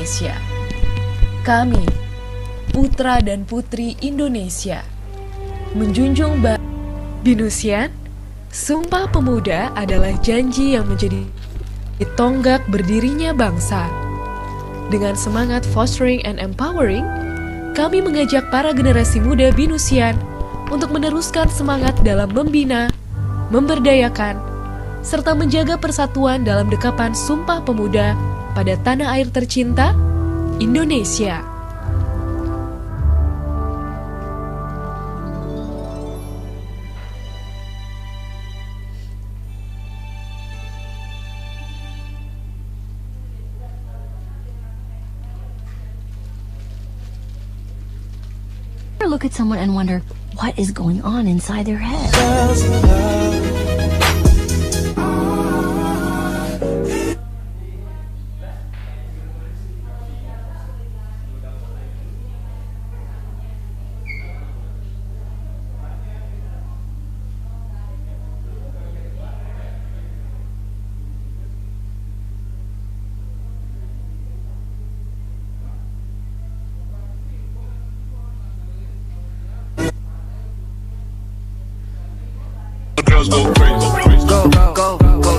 Indonesia. Kami, putra dan putri Indonesia, menjunjung Binusian, Sumpah Pemuda adalah janji yang menjadi tonggak berdirinya bangsa. Dengan semangat fostering and empowering, kami mengajak para generasi muda Binusian untuk meneruskan semangat dalam membina, memberdayakan, serta menjaga persatuan dalam dekapan Sumpah Pemuda pada tanah air tercinta, Indonesia. Look at someone and wonder what is going on inside their head. Girls go crazy. Go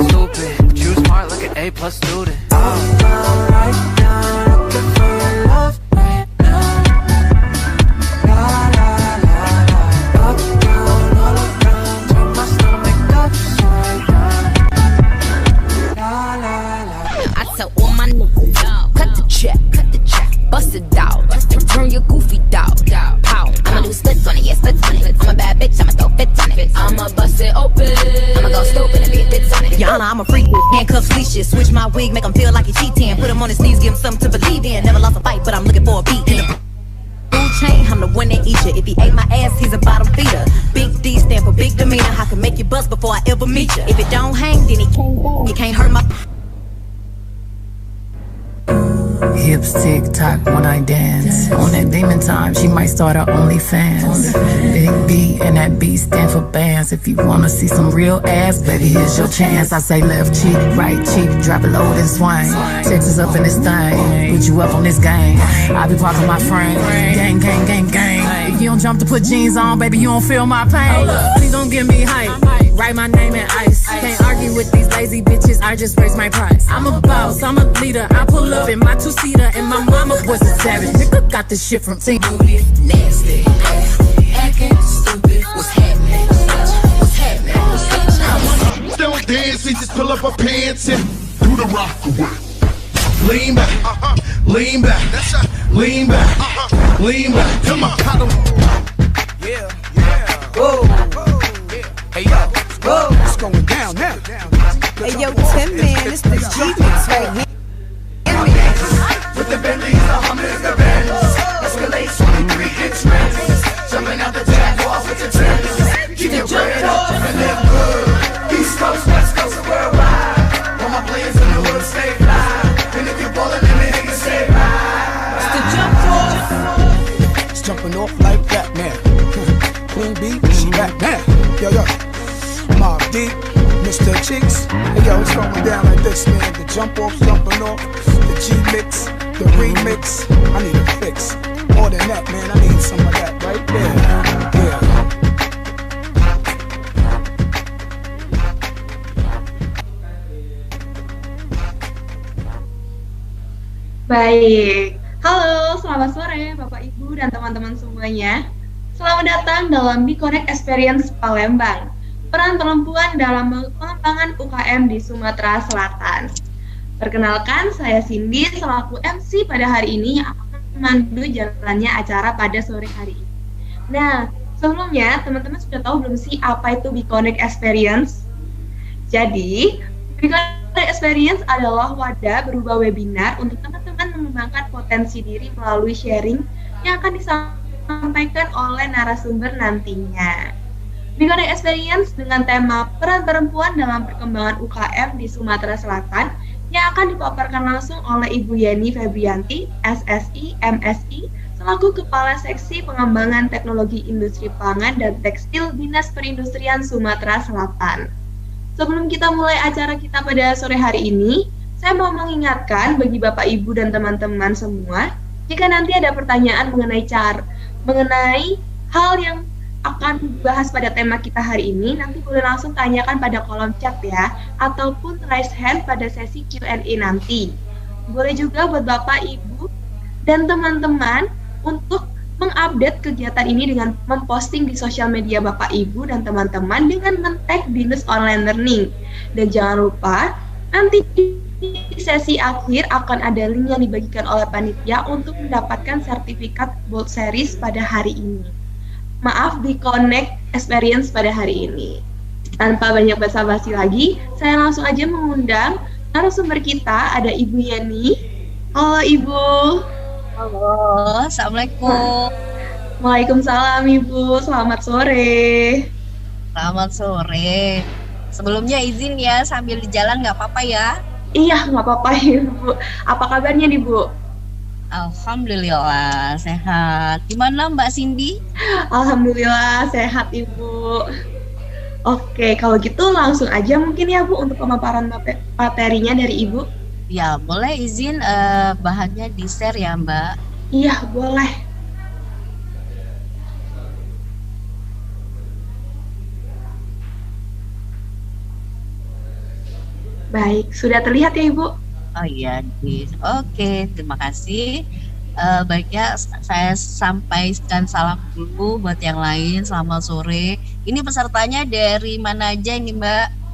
stupid. You smart like an A+ student. Right now, looking for your love right now. La la la la. Up, down, all around. Turn my stomach upside down. La la la. I tell all my niggas, cut the check, bust it out, turn your goofy dog, pow. I'ma do splits on it, yeah, splits on it. I'm a bad bitch, I'ma throw fits on it. I'ma bust it open, I'ma go stupid and be a bits on it. Your Honor, I'm a freak, handcuffs, leashes. Switch my wig, make him feel like he cheating. Put him on his knees, give him something to believe in. Never lost a fight, but I'm looking for a beat. In the food chain, I'm the one that eat you. If he ate my ass, he's a bottom feeder. Big D stand for big demeanor. I can make you bust before I ever meet you. If it don't hang, then he can't go. You can't hurt my... Hips tick tock when I dance. On that demon time, she might start her OnlyFans. Big B and that B stand for bands. If you wanna see some real ass, baby, here's your chance. I say left cheek, right cheek, drop it low and swing. Texas up in this thing, put you up on this game. I be parking my frame, gang, gang, gang, gang. If you don't jump to put jeans on, baby, you don't feel my pain. Please don't give me hype. Write my name in ice. Can't argue with these lazy bitches, I just raise my price. I'm a boss, I'm a leader. I pull up in my two-seater and my mama was a savage. Nigga got this shit from T. Nasty, acting stupid. What's happening? What's happening? Don't dance, we just pull up our pants and do the rock away. Lean back, lean back, lean back, lean back. Come on, Yeah. Whoa. Hey yo, whoa. It's going down now. Hey yo, Tim, man, it's the G-Mix right here. With the Bentleys, the Hummers, the Benz. Escalade 23-inch rims. Jumping out the Jaguars with the trims. Keep your bread up and live good. East Coast, West Coast, and worldwide. All my players in the hood stay fly. And if you're ballin', then the niggas stay right. It's the jump off. It's jumping off like that, man. Queen B, she back now. Yo. Mobb Deep, Mr. Cheeks. Hey yo, it's going down like this, man. The jump off, jumping off. The G-Mix, the remix. I need a fix. More than that, man. I need some of that right there. Yeah. Baik, halo, selamat sore Bapak Ibu dan teman-teman semuanya. Selamat datang dalam BeConnect Experience Palembang, peran perempuan dalam pengembangan UKM di Sumatera Selatan. Perkenalkan, saya Cindy selaku MC pada hari ini yang akan memandu jalannya acara pada sore hari ini. Nah, sebelumnya teman-teman sudah tahu belum sih apa itu BeConnect Experience? Jadi, BeConnect Experience adalah wadah berupa webinar untuk teman-teman mengembangkan potensi diri melalui sharing yang akan disampaikan oleh narasumber nantinya. BeConnect Experience dengan tema peran perempuan dalam perkembangan UKM di Sumatera Selatan yang akan dipaparkan langsung oleh Ibu Yeni Febrianti, SSI, MSI, selaku Kepala Seksi Pengembangan Teknologi Industri Pangan dan Tekstil Dinas Perindustrian Sumatera Selatan. Sebelum kita mulai acara kita pada sore hari ini, Saya mau mengingatkan bagi Bapak Ibu dan teman-teman semua, jika nanti ada pertanyaan mengenai hal yang akan dibahas pada tema kita hari ini, nanti boleh langsung tanyakan pada kolom chat ya, ataupun raise hand pada sesi Q&A nanti. Boleh juga buat Bapak, Ibu, dan teman-teman untuk mengupdate kegiatan ini dengan memposting di sosial media Bapak, Ibu, dan teman-teman dengan men-tag Binus Online Learning. Dan jangan lupa, nanti di sesi akhir akan ada link yang dibagikan oleh panitia untuk mendapatkan sertifikat Bold Series pada hari ini. Maaf di Connect Experience pada hari ini. Tanpa banyak basa-basi lagi, saya langsung aja mengundang narasumber kita, ada Ibu Yeni. Halo Ibu. Halo, Assalamualaikum. Waalaikumsalam Ibu, selamat sore. Selamat sore. Sebelumnya izin ya, sambil di jalan nggak apa-apa ya? Iya, nggak apa-apa Ibu. Apa kabarnya nih Bu? Alhamdulillah, sehat. Gimana Mbak Cindy? Alhamdulillah, sehat Ibu. Oke, kalau gitu langsung aja mungkin ya Bu untuk pemaparan materinya dari Ibu. Ya, boleh izin bahannya di-share ya Mbak? Iya, boleh. Baik, sudah terlihat ya Ibu? Oh iya, oke, terima kasih. Baiknya saya sampaikan salam dulu buat yang lain. Selamat sore. Ini pesertanya dari mana aja ini Mbak?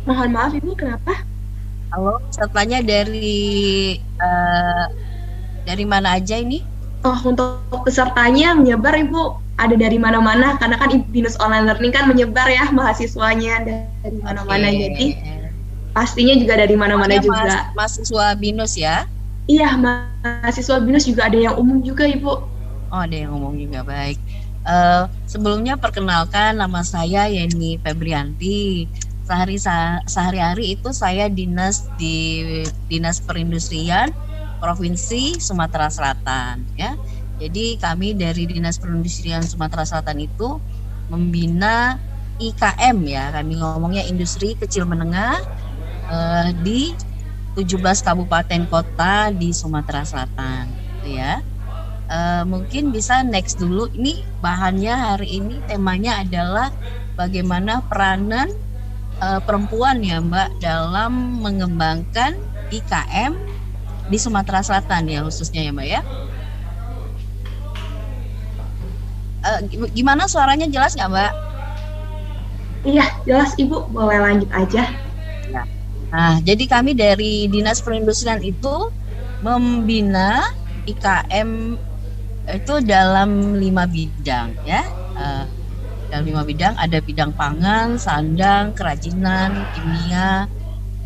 Mohon maaf Ibu, kenapa? Halo, pesertanya dari mana aja ini? Oh, untuk pesertanya menyebar Ibu, ada dari mana-mana karena kan Binus Online Learning kan menyebar ya mahasiswanya dari mana-mana. Jadi pastinya juga dari mana-mana juga. Mahasiswa Binus ya? Iya, mahasiswa Binus juga ada yang umum juga Ibu. Oh, ada yang umum juga, baik. Sebelumnya perkenalkan, nama saya Yeni Febrianti. Sehari-hari itu saya dinas di Dinas Perindustrian Provinsi Sumatera Selatan ya. Jadi kami dari Dinas Perindustrian Sumatera Selatan itu membina IKM ya, kami ngomongnya industri kecil menengah di 17 kabupaten kota di Sumatera Selatan gitu ya. Mungkin bisa next dulu. Ini bahannya hari ini temanya adalah bagaimana peranan perempuan ya Mbak dalam mengembangkan IKM di Sumatera Selatan ya khususnya ya Mbak ya. Gimana suaranya, jelas nggak Mbak? Iya jelas Ibu, boleh lanjut aja. Nah, jadi kami dari Dinas Perindustrian itu membina IKM itu dalam 5 bidang ya. Dalam 5 bidang, ada bidang pangan, sandang, kerajinan, kimia,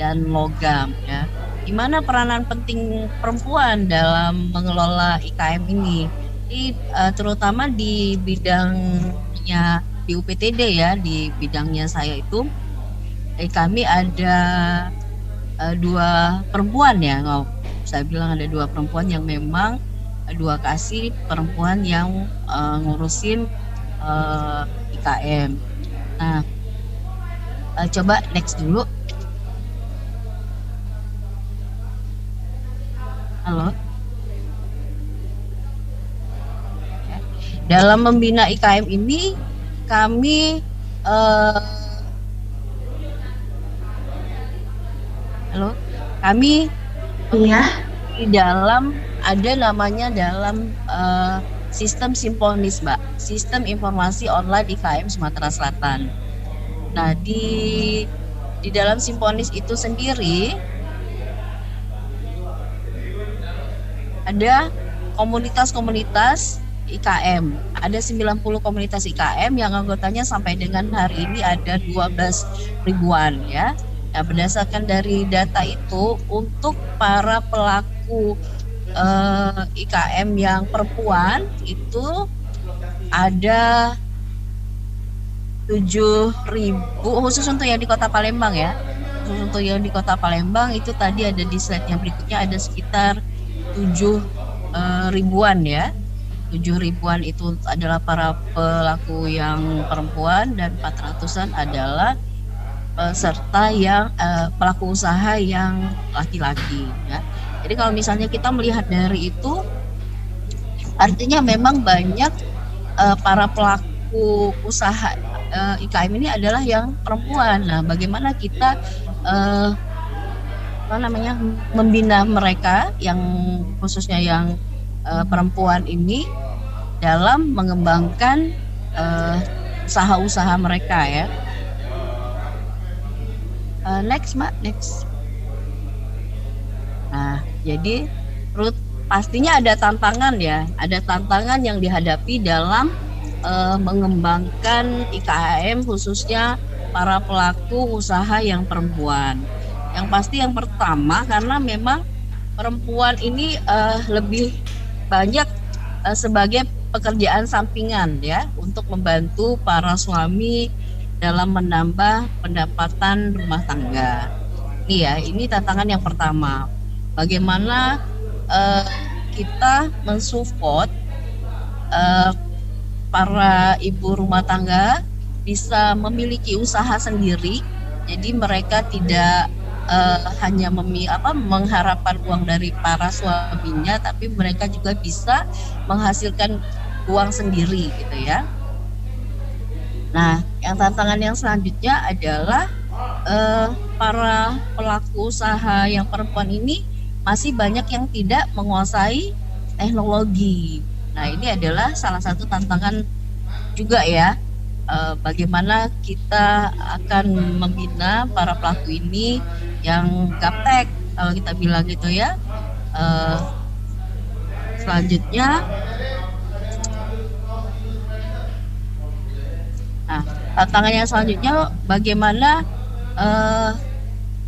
dan logam ya. Gimana peranan penting perempuan dalam mengelola IKM ini? Terutama di bidangnya di UPTD ya, di bidangnya saya itu kami ada 2 perempuan ya. Saya bilang ada 2 perempuan yang memang 2 kasih perempuan yang ngurusin IKM. Nah, coba next dulu. Halo. Dalam membina IKM ini kami di dalam ada namanya dalam sistem Simponis Mbak, Sistem Informasi Online IKM Sumatera Selatan. Nah, di dalam Simponis itu sendiri ada komunitas-komunitas IKM. Ada 90 komunitas IKM yang anggotanya sampai dengan hari ini ada 12 ribuan ya. Nah, berdasarkan dari data itu, untuk para pelaku IKM yang perempuan itu ada 7.000 khusus untuk yang di Kota Palembang ya. Khusus untuk yang di Kota Palembang itu tadi ada di slide yang berikutnya ada sekitar 7 ribuan ya. 7 ribuan itu adalah para pelaku yang perempuan dan 400-an adalah serta yang pelaku usaha yang laki-laki ya. Jadi kalau misalnya kita melihat dari itu, artinya memang banyak para pelaku usaha IKM ini adalah yang perempuan. Nah, bagaimana kita membina mereka, yang khususnya yang perempuan ini dalam mengembangkan usaha-usaha mereka ya. Next Mbak, next. Nah, jadi Ruth, pastinya ada tantangan ya, ada tantangan yang dihadapi dalam mengembangkan IKM khususnya para pelaku usaha yang perempuan. Yang pasti yang pertama, karena memang perempuan ini lebih banyak sebagai pekerjaan sampingan ya, untuk membantu para suami dalam menambah pendapatan rumah tangga. Ini ya, ini tantangan yang pertama. Bagaimana kita mensupport para ibu rumah tangga bisa memiliki usaha sendiri, jadi mereka tidak hanya mengharapkan uang dari para suaminya, tapi mereka juga bisa menghasilkan uang sendiri gitu ya. Nah, yang tantangan yang selanjutnya adalah para pelaku usaha yang perempuan ini masih banyak yang tidak menguasai teknologi. Nah, ini adalah salah satu tantangan juga ya. Bagaimana kita akan membina para pelaku ini yang gaptek, kalau kita bilang gitu ya. Selanjutnya, nah, tantangan yang selanjutnya bagaimana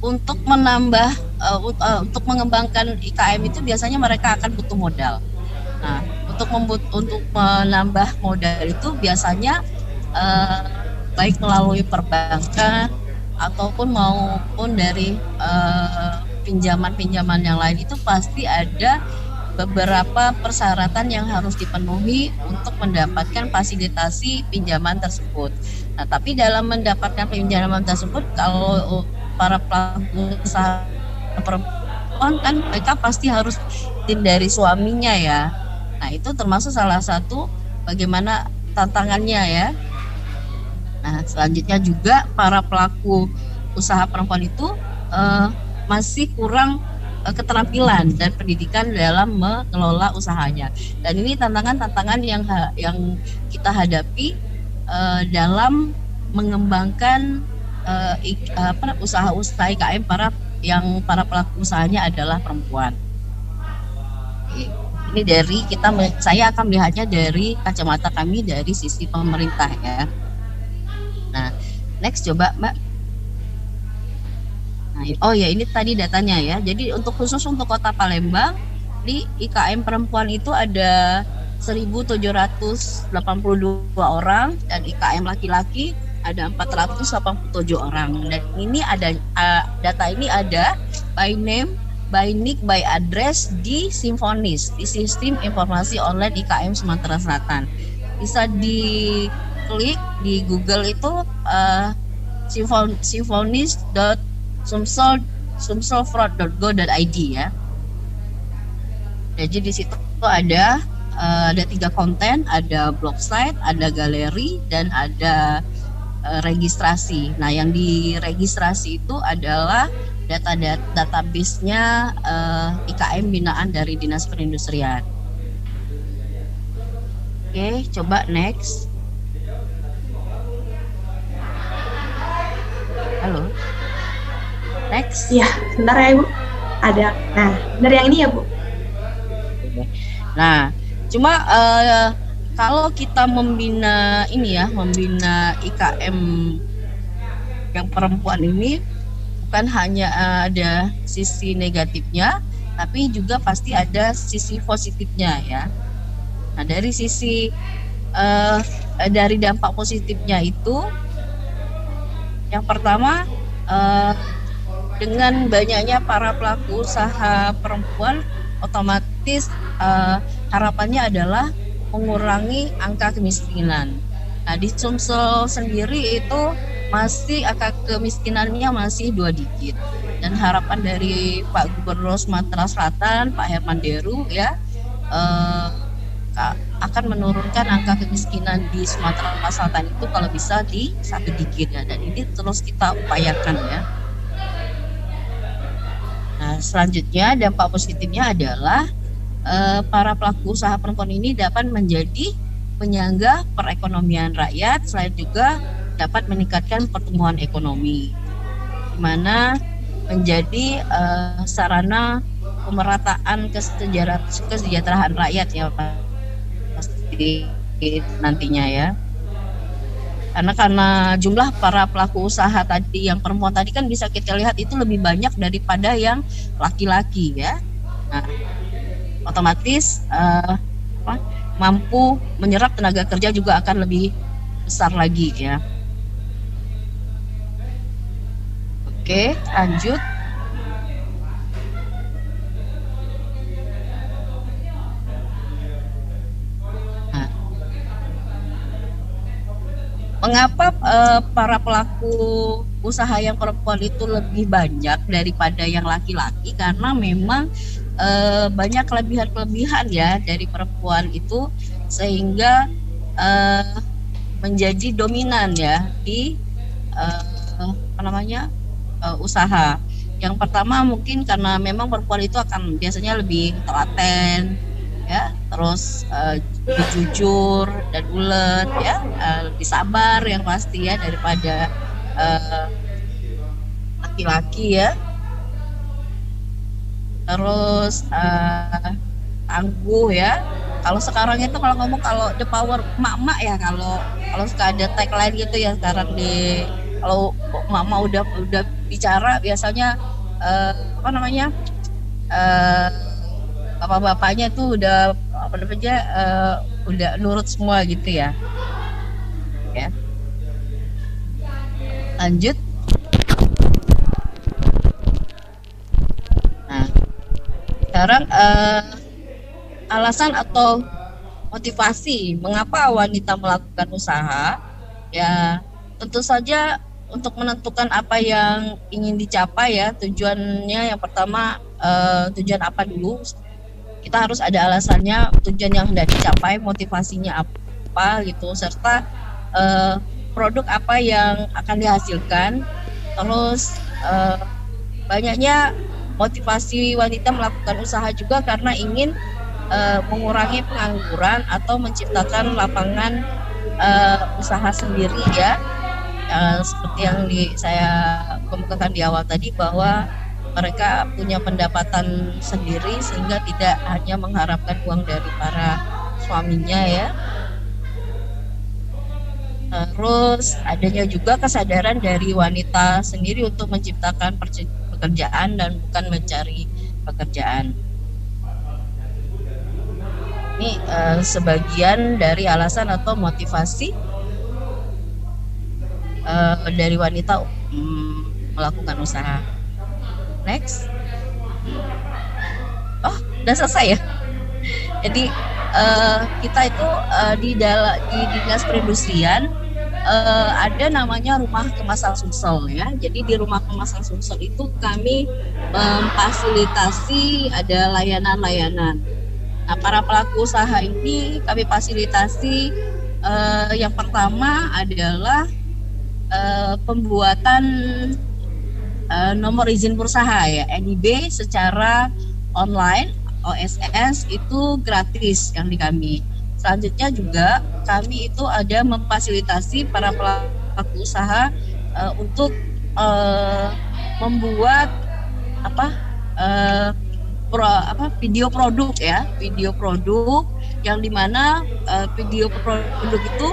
untuk menambah untuk mengembangkan IKM itu biasanya mereka akan butuh modal. Nah, untuk menambah modal itu biasanya baik melalui perbankan ataupun maupun dari pinjaman-pinjaman yang lain, itu pasti ada beberapa persyaratan yang harus dipenuhi untuk mendapatkan fasilitasi pinjaman tersebut. Nah, tapi dalam mendapatkan pinjaman tersebut, kalau para pelaku usaha perempuan kan mereka pasti harus dari suaminya ya. Nah, itu termasuk salah satu bagaimana tantangannya ya. Nah, selanjutnya juga para pelaku usaha perempuan itu masih kurang keterampilan dan pendidikan dalam mengelola usahanya. Dan ini tantangan-tantangan yang kita hadapi dalam mengembangkan usaha-usaha IKM para pelaku usahanya adalah perempuan. Ini saya akan melihatnya dari kacamata kami dari sisi pemerintah ya. Nah, next coba Mbak. Nah, oh ya, ini tadi datanya ya. Jadi khusus untuk Kota Palembang, di IKM perempuan itu ada 1.782 orang, dan IKM laki-laki ada 487 orang. Dan ini ada data ini ada by name, by nick, by address di Simfonis, di Sistem Informasi Online IKM Sumatera Selatan. Bisa diklik di Google itu simfonis.sumselfraud.go.id ya. Jadi di situ ada 3 konten, ada blog site, ada galeri, dan ada registrasi. Nah, yang diregistrasi itu adalah database-nya IKM binaan dari Dinas Perindustrian. Oke, coba next. Halo. Next. Ya, sebentar ya Ibu. Ada. Nah, benar yang ini ya Bu. Nah, cuma kalau kita membina IKM yang perempuan ini, bukan hanya ada sisi negatifnya, tapi juga pasti ada sisi positifnya ya. Nah, dari sisi dari dampak positifnya itu, yang pertama, dengan banyaknya para pelaku usaha perempuan, otomatis harapannya adalah mengurangi angka kemiskinan. Nah, di Sumsel sendiri itu masih angka kemiskinannya masih 2 digit. Dan harapan dari Pak Gubernur Sumatera Selatan, Pak Herman Deru ya, akan menurunkan angka kemiskinan di Sumatera Selatan itu kalau bisa di 1 digit ya, dan ini terus kita upayakan ya. Nah, selanjutnya dampak positifnya adalah para pelaku usaha perempuan ini dapat menjadi penyangga perekonomian rakyat, selain juga dapat meningkatkan pertumbuhan ekonomi, di mana menjadi sarana pemerataan kesejahteraan rakyat ya pasti nantinya ya. Karena jumlah para pelaku usaha tadi yang perempuan tadi kan bisa kita lihat itu lebih banyak daripada yang laki-laki ya. Nah, otomatis mampu menyerap tenaga kerja juga akan lebih besar lagi ya. Oke, lanjut. Nah, mengapa para pelaku usaha yang perempuan itu lebih banyak daripada yang laki-laki? Karena memang banyak kelebihan-kelebihan ya dari perempuan itu, sehingga menjadi dominan ya di usaha. Yang pertama mungkin karena memang perempuan itu akan biasanya lebih telaten ya, terus lebih jujur dan ulet ya, lebih sabar yang pasti ya daripada laki-laki ya. Terus tangguh ya. Kalau sekarang itu kalau ngomong kalau the power emak-emak ya, kalau suka ada tagline gitu ya sekarang kalau emak-emak udah bicara biasanya bapak-bapaknya itu udah udah nurut semua gitu ya. Ya. Lanjut. Nah, sekarang alasan atau motivasi mengapa wanita melakukan usaha ya, tentu saja untuk menentukan apa yang ingin dicapai ya. Tujuannya yang pertama, tujuan apa dulu, kita harus ada alasannya, tujuan yang hendak dicapai, motivasinya apa gitu, serta produk apa yang akan dihasilkan. Terus banyaknya motivasi wanita melakukan usaha juga karena ingin mengurangi pengangguran atau menciptakan lapangan usaha sendiri ya. Seperti yang saya kemukakan di awal tadi, bahwa mereka punya pendapatan sendiri sehingga tidak hanya mengharapkan uang dari para suaminya ya. Terus adanya juga kesadaran dari wanita sendiri untuk menciptakan pekerjaan dan bukan mencari pekerjaan. Ini sebagian dari alasan atau motivasi dari wanita melakukan usaha. Next. Oh, udah selesai ya. Jadi kita itu di dinas perindustrian ada namanya rumah kemasan Sumsel ya. Jadi di rumah kemasan Sumsel itu kami memfasilitasi ada layanan-layanan. Nah, para pelaku usaha ini kami fasilitasi, yang pertama adalah pembuatan nomor izin berusaha ya, NIB secara online, OSS itu gratis yang di kami. Selanjutnya juga kami itu ada memfasilitasi para pelaku usaha untuk membuat video produk ya, video produk yang dimana video produk itu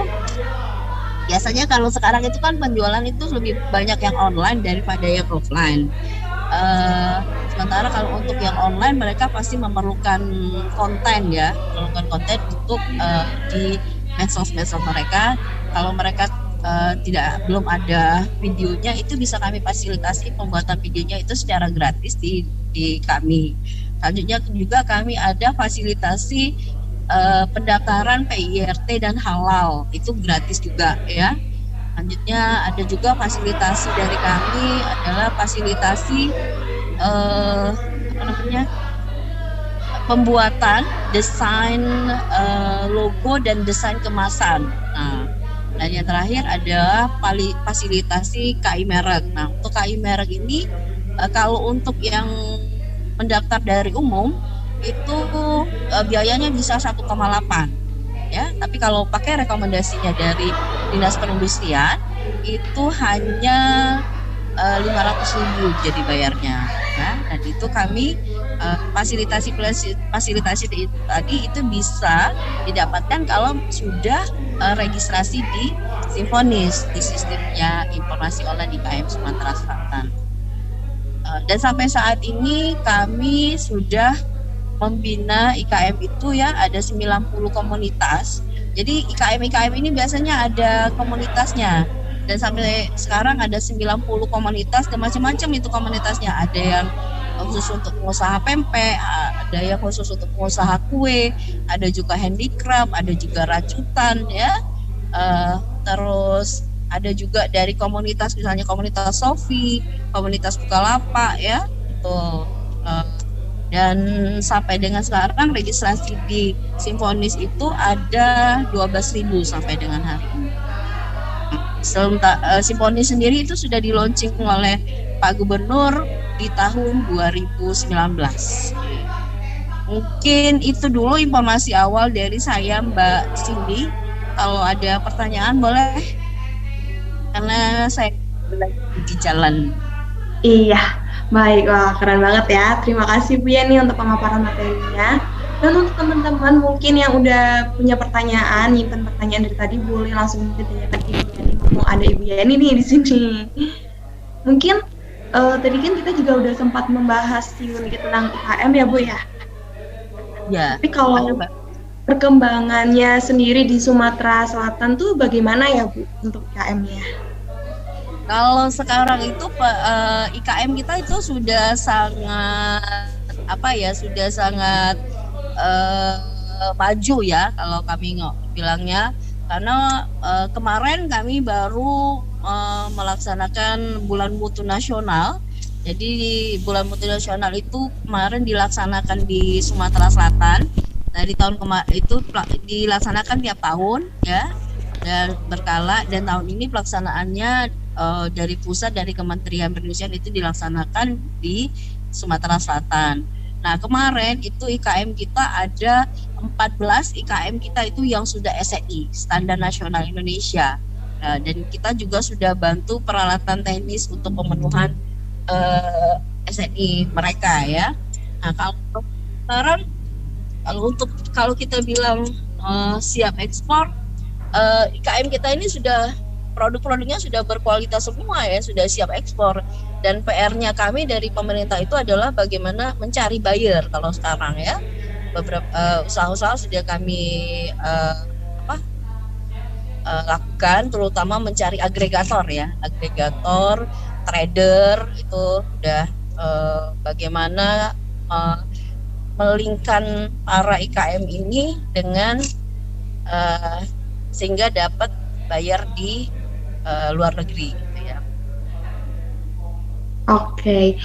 biasanya kalau sekarang itu kan penjualan itu lebih banyak yang online daripada yang offline. Sementara kalau untuk yang online mereka pasti memerlukan konten ya, untuk di medsos mereka. Kalau mereka belum ada videonya, itu bisa kami fasilitasi pembuatan videonya itu secara gratis di kami. Selanjutnya juga kami ada fasilitasi pendaftaran PIRT dan halal, itu gratis juga ya. Selanjutnya ada juga fasilitasi dari kami adalah fasilitasi pembuatan desain logo dan desain kemasan. Nah, dan yang terakhir adalah fasilitasi KI merek. Nah, untuk KI merek ini kalau untuk yang mendaftar dari umum itu biayanya bisa 1,8 ya, tapi kalau pakai rekomendasinya dari Dinas Perindustrian itu hanya 500.000 jadi bayarnya ya. Dan itu kami fasilitasi tadi itu bisa didapatkan kalau sudah registrasi di Simfonis, di sistemnya informasi online IKM Sumatera Selatan. Dan sampai saat ini kami sudah membina IKM itu ya, ada 90 komunitas. Jadi IKM ini biasanya ada komunitasnya. Dan sampai sekarang ada 90 komunitas dan macam-macam itu komunitasnya. Ada yang khusus untuk pengusaha pempek, ada yang khusus untuk pengusaha kue, ada juga handicraft, ada juga rajutan ya. Terus ada juga dari komunitas, misalnya komunitas Sofi, komunitas Bukalapak ya, itu dan sampai dengan sekarang registrasi di Simfonis itu ada 12.000 sampai dengan hari ini. Simfonis sendiri itu sudah di launching oleh Pak Gubernur di tahun 2019. Mungkin itu dulu informasi awal dari saya, Mbak Cindy. Kalau ada pertanyaan boleh, karena saya lagi di jalan. Iya, baik. Wah, keren banget ya. Terima kasih Bu Yani untuk pemaparan materinya. Dan untuk teman-teman mungkin yang udah punya pertanyaan, nyimpen pertanyaan dari tadi, boleh langsung ditanyakan Ibu Yani. Mau ada Ibu Yani nih di sini. Mungkin tadi kan kita juga udah sempat membahas unit tentang IKM ya Bu ya. Ya. Tapi kalau perkembangannya sendiri di Sumatera Selatan tuh bagaimana ya Bu untuk IKM-nya? Kalau sekarang itu IKM kita itu sudah sangat sudah sangat maju ya kalau kami bilangnya, karena kemarin kami baru melaksanakan Bulan Mutu Nasional. Jadi Bulan Mutu Nasional itu kemarin dilaksanakan di Sumatera Selatan. Nah, di tahun kemarin itu dilaksanakan tiap tahun ya, dan berkala, dan tahun ini pelaksanaannya dari pusat, dari Kementerian Perindustrian itu dilaksanakan di Sumatera Selatan. Nah, kemarin itu IKM kita ada 14 IKM kita itu yang sudah SNI, Standar Nasional Indonesia. Nah, dan kita juga sudah bantu peralatan teknis untuk pemenuhan SNI mereka ya. Nah, kalau sekarang kalau kita bilang siap ekspor, IKM kita ini sudah produk-produknya sudah berkualitas semua ya, sudah siap ekspor. Dan PR-nya kami dari pemerintah itu adalah bagaimana mencari buyer kalau sekarang ya. Beberapa usaha-usaha sudah kami lakukan, terutama mencari agregator ya, agregator, trader itu udah bagaimana melingkan para IKM ini dengan sehingga dapat bayar di luar negeri gitu ya. Oke.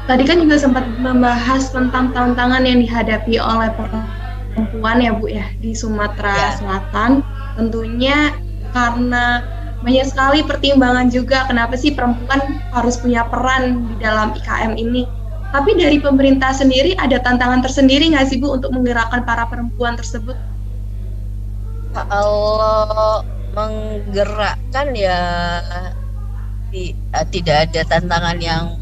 Tadi kan juga sempat membahas tentang tantangan yang dihadapi oleh perempuan ya Bu ya di Sumatera Selatan. Tentunya karena banyak sekali pertimbangan juga kenapa sih perempuan harus punya peran di dalam IKM ini. Tapi dari pemerintah sendiri ada tantangan tersendiri nggak sih Bu untuk menggerakkan para perempuan tersebut? Kalau menggerakkan ya tidak ada tantangan yang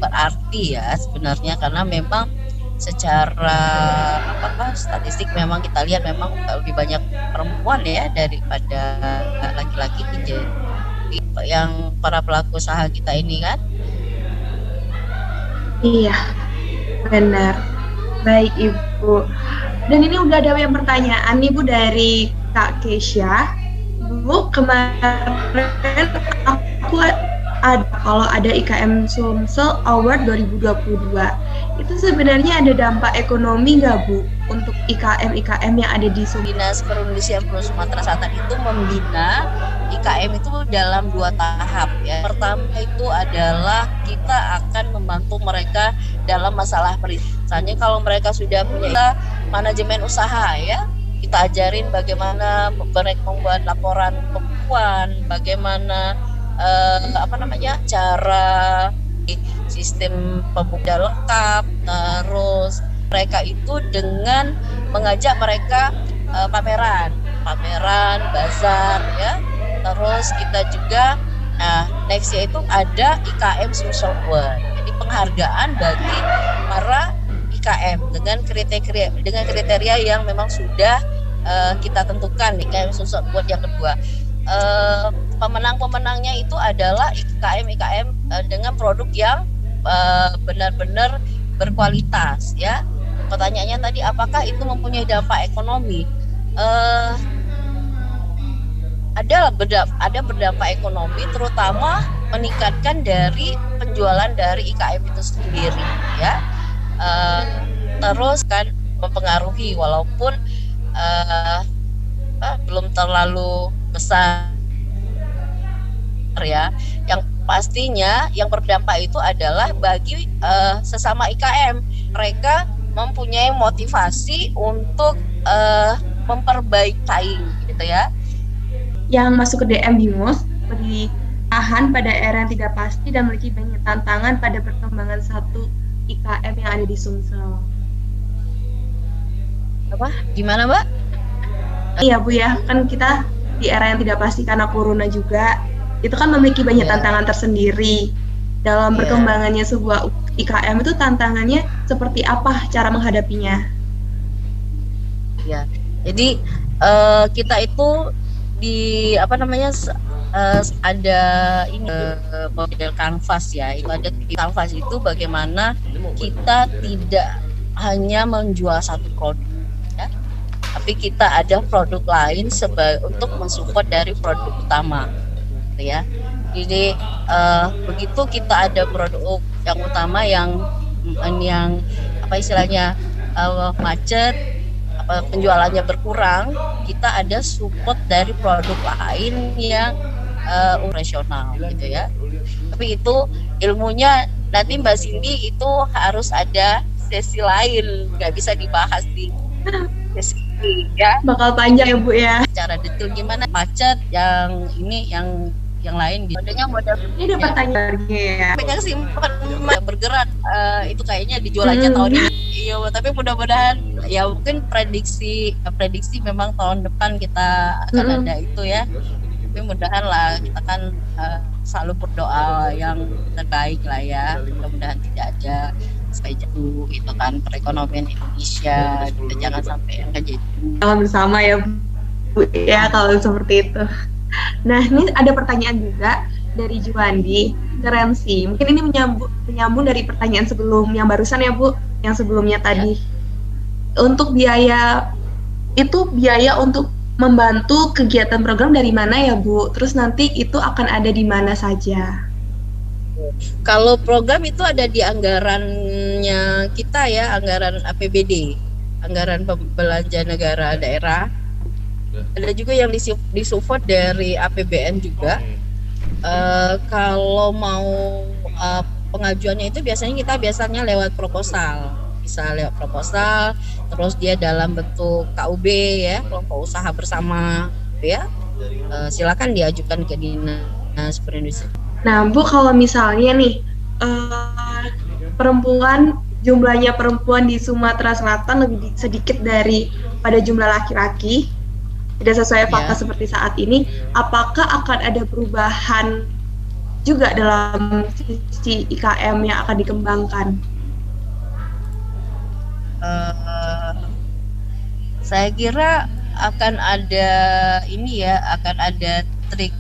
berarti ya sebenarnya, karena memang secara statistik memang kita lihat memang lebih banyak perempuan ya daripada laki-laki yang para pelaku usaha kita ini kan. Iya, benar. Baik Ibu. Dan ini udah ada yang pertanyaan nih Bu dari Kak Keisha. Bu, kemarin aku kalau ada IKM Sumsel Award 2022, itu sebenarnya ada dampak ekonomi nggak Bu untuk IKM yang ada di Sumatera? Dinas Perindustrian Sumatera Selatan itu membina IKM itu dalam 2 tahap ya. Pertama itu adalah kita akan membantu mereka dalam masalah perizinan. Misalnya kalau mereka sudah punya manajemen usaha ya, kita ajarin bagaimana mereka membuat laporan pembukuan, bagaimana cara sistem pembukuan lengkap, terus mereka itu dengan mengajak mereka pameran, bazar ya. Terus kita juga next year itu ada IKM Social Award. Jadi penghargaan bagi para IKM dengan kriteria yang memang sudah kita tentukan. IKM Social Award yang kedua. Pemenang-pemenangnya itu adalah IKM dengan produk yang benar-benar berkualitas ya. Pertanyaannya tadi apakah itu mempunyai dampak ekonomi? Ada berdampak ekonomi, terutama meningkatkan dari penjualan dari IKM itu sendiri ya. Terus kan mempengaruhi walaupun belum terlalu besar ya. Yang pastinya yang berdampak itu adalah bagi sesama IKM, mereka mempunyai motivasi untuk memperbaiki saing gitu ya. Yang masuk ke DM Bimus bertahan pada era yang tidak pasti dan memiliki banyak tantangan pada perkembangan satu IKM yang ada di Sumsel. Apa? Gimana, Mbak? Iya Bu ya, kan kita di era yang tidak pasti karena corona juga, itu kan memiliki banyak tantangan tersendiri. Dalam perkembangannya sebuah IKM itu tantangannya seperti apa cara menghadapinya? Ya, jadi kita itu di ada ini model kanvas ya. Itu ada di kanvas itu bagaimana kita tidak hanya menjual satu produk ya, tapi kita ada produk lain untuk mensupport dari produk utama gitu ya. Jadi begitu kita ada produk yang utama yang macet, penjualannya berkurang, kita ada support dari produk lain yang operasional gitu ya. Tapi itu ilmunya nanti Mbak Cindy itu harus ada sesi lain, nggak bisa dibahas di sesi ini ya. Bakal panjang ya Bu ya. Cara detail gimana macet yang ini yang lain gitu. Model ini ada pertanyaan ya. Pegang simpan bergerak itu kayaknya dijual aja tahun ini. Iya, tapi mudah-mudahan ya mungkin prediksi memang tahun depan kita akan ada itu ya. Tapi mudah-mudahan lah kita kan selalu berdoa yang terbaik lah ya. Mudah-mudahan tidak ada sampai jatuh itu kan perekonomian Indonesia. Kita jangan sampai yang kejadian. Bersama ya Bu ya kalau seperti itu. Nah, ini ada pertanyaan juga dari Juwandi. Keren sih. Mungkin ini menyambung dari pertanyaan sebelum yang barusan ya Bu, yang sebelumnya tadi. Untuk biaya untuk membantu kegiatan program dari mana ya Bu? Terus nanti itu akan ada di mana saja? Kalau program itu ada di anggarannya kita ya, anggaran APBD, anggaran belanja negara daerah. Ada juga yang disupport dari APBN juga. Kalau mau pengajuannya itu biasanya lewat proposal, bisa lewat proposal, terus dia dalam bentuk KUB ya, kelompok usaha bersama ya. Silakan diajukan ke Dinas Perindustrian. Nah Bu, kalau misalnya nih jumlahnya perempuan di Sumatera Selatan lebih sedikit pada jumlah laki-laki, tidak sesuai fakta seperti saat ini, apakah akan ada perubahan juga dalam sisi IKM yang akan dikembangkan? Saya kira akan ada trik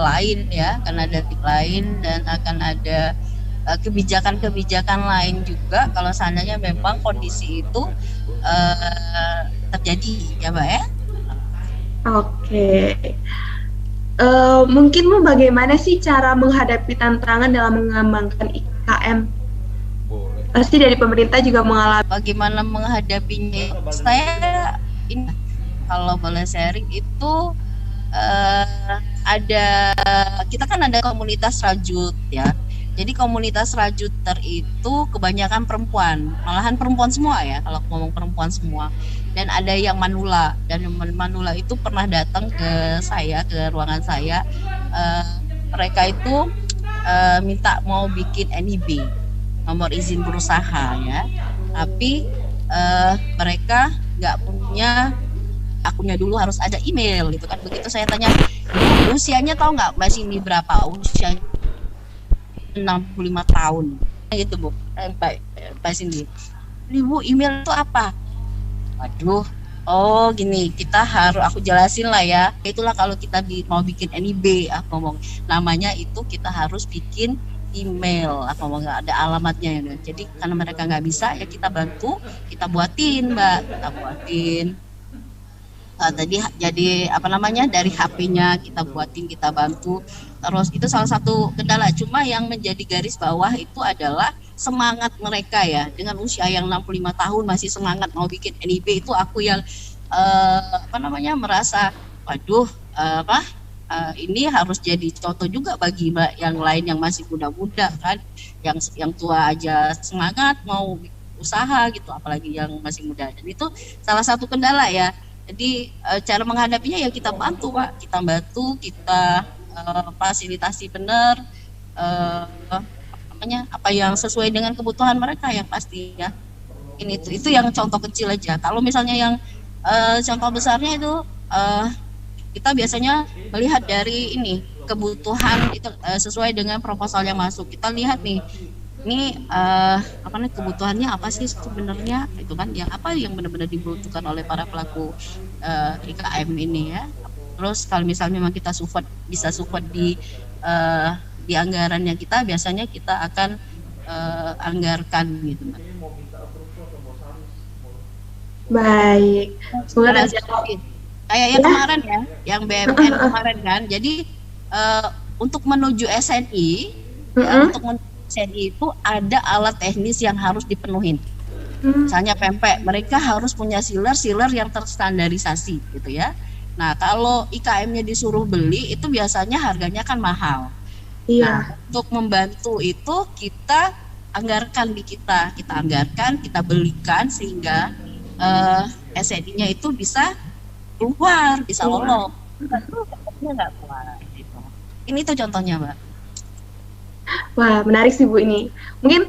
lain ya, akan ada trik lain dan akan ada kebijakan-kebijakan lain juga kalau seandainya memang kondisi itu terjadi ya Mbak ya. Oke. Mungkin Bu, bagaimana sih cara menghadapi tantangan dalam mengembangkan IKM? Pasti dari pemerintah juga mengalami. Bagaimana menghadapinya? Saya ini kalau boleh sharing itu ada, kita kan ada komunitas rajut ya. Jadi komunitas rajuter itu kebanyakan perempuan, malahan perempuan semua ya, kalau ngomong perempuan semua. Dan ada yang manula, dan yang manula itu pernah datang ke saya, ke ruangan saya. Mereka itu minta mau bikin NIB, nomor izin berusaha ya. Tapi mereka nggak punya akunnya dulu, harus ada email gitu kan. Begitu saya tanya, usianya tahu nggak Mbak Cindy berapa? Usianya 65 tahun gitu Bu, Mbak Cindy. Ini Bu, email itu apa? Waduh, oh gini, kita harus, aku jelasin lah ya. Itulah kalau kita mau bikin NIB, aku ngomong namanya itu kita harus bikin email, aku ngomong nggak ada alamatnya ya. Jadi karena mereka nggak bisa ya kita bantu, kita buatin Mbak, kita buatin. Tadi jadi apa namanya, dari HP-nya kita buatin, kita bantu. Terus itu salah satu kendala. Cuma yang menjadi garis bawah itu adalah semangat mereka ya. Dengan usia yang 65 tahun masih semangat mau bikin NIB, itu aku yang apa namanya, merasa waduh, ini harus jadi contoh juga bagi Mbak yang lain yang masih muda-muda kan. Yang tua aja semangat mau usaha gitu, apalagi yang masih muda. Dan itu salah satu kendala ya. Jadi cara menghadapinya ya kita bantu Pak, kita bantu, kita fasilitasi benar apa yang sesuai dengan kebutuhan mereka yang pasti ya. Ini itu yang contoh kecil aja. Kalau misalnya yang contoh besarnya itu kita biasanya melihat dari ini kebutuhan itu sesuai dengan proposal yang masuk. Kita lihat nih, ini apa nih kebutuhannya apa sih sebenarnya, itu kan yang apa yang benar-benar dibutuhkan oleh para pelaku IKM ini ya. Terus kalau misalnya memang kita bisa support di anggarannya kita, biasanya kita akan anggarkan gitu Mbak. Baik, semoga kayak yang kemarin ya, yang BMN kemarin kan. Jadi untuk menuju SNI, ya, untuk SNI itu ada alat teknis yang harus dipenuhin. Misalnya pempek, mereka harus punya sealer yang terstandarisasi gitu ya. Nah kalau IKM-nya disuruh beli itu biasanya harganya kan mahal. Nah untuk membantu itu kita anggarkan kita anggarkan, kita belikan sehingga SNI-nya itu bisa keluar, bisa lolos. Nggak keluar. Gitu. Ini tuh contohnya Mbak. Wah, menarik sih Bu ini. Mungkin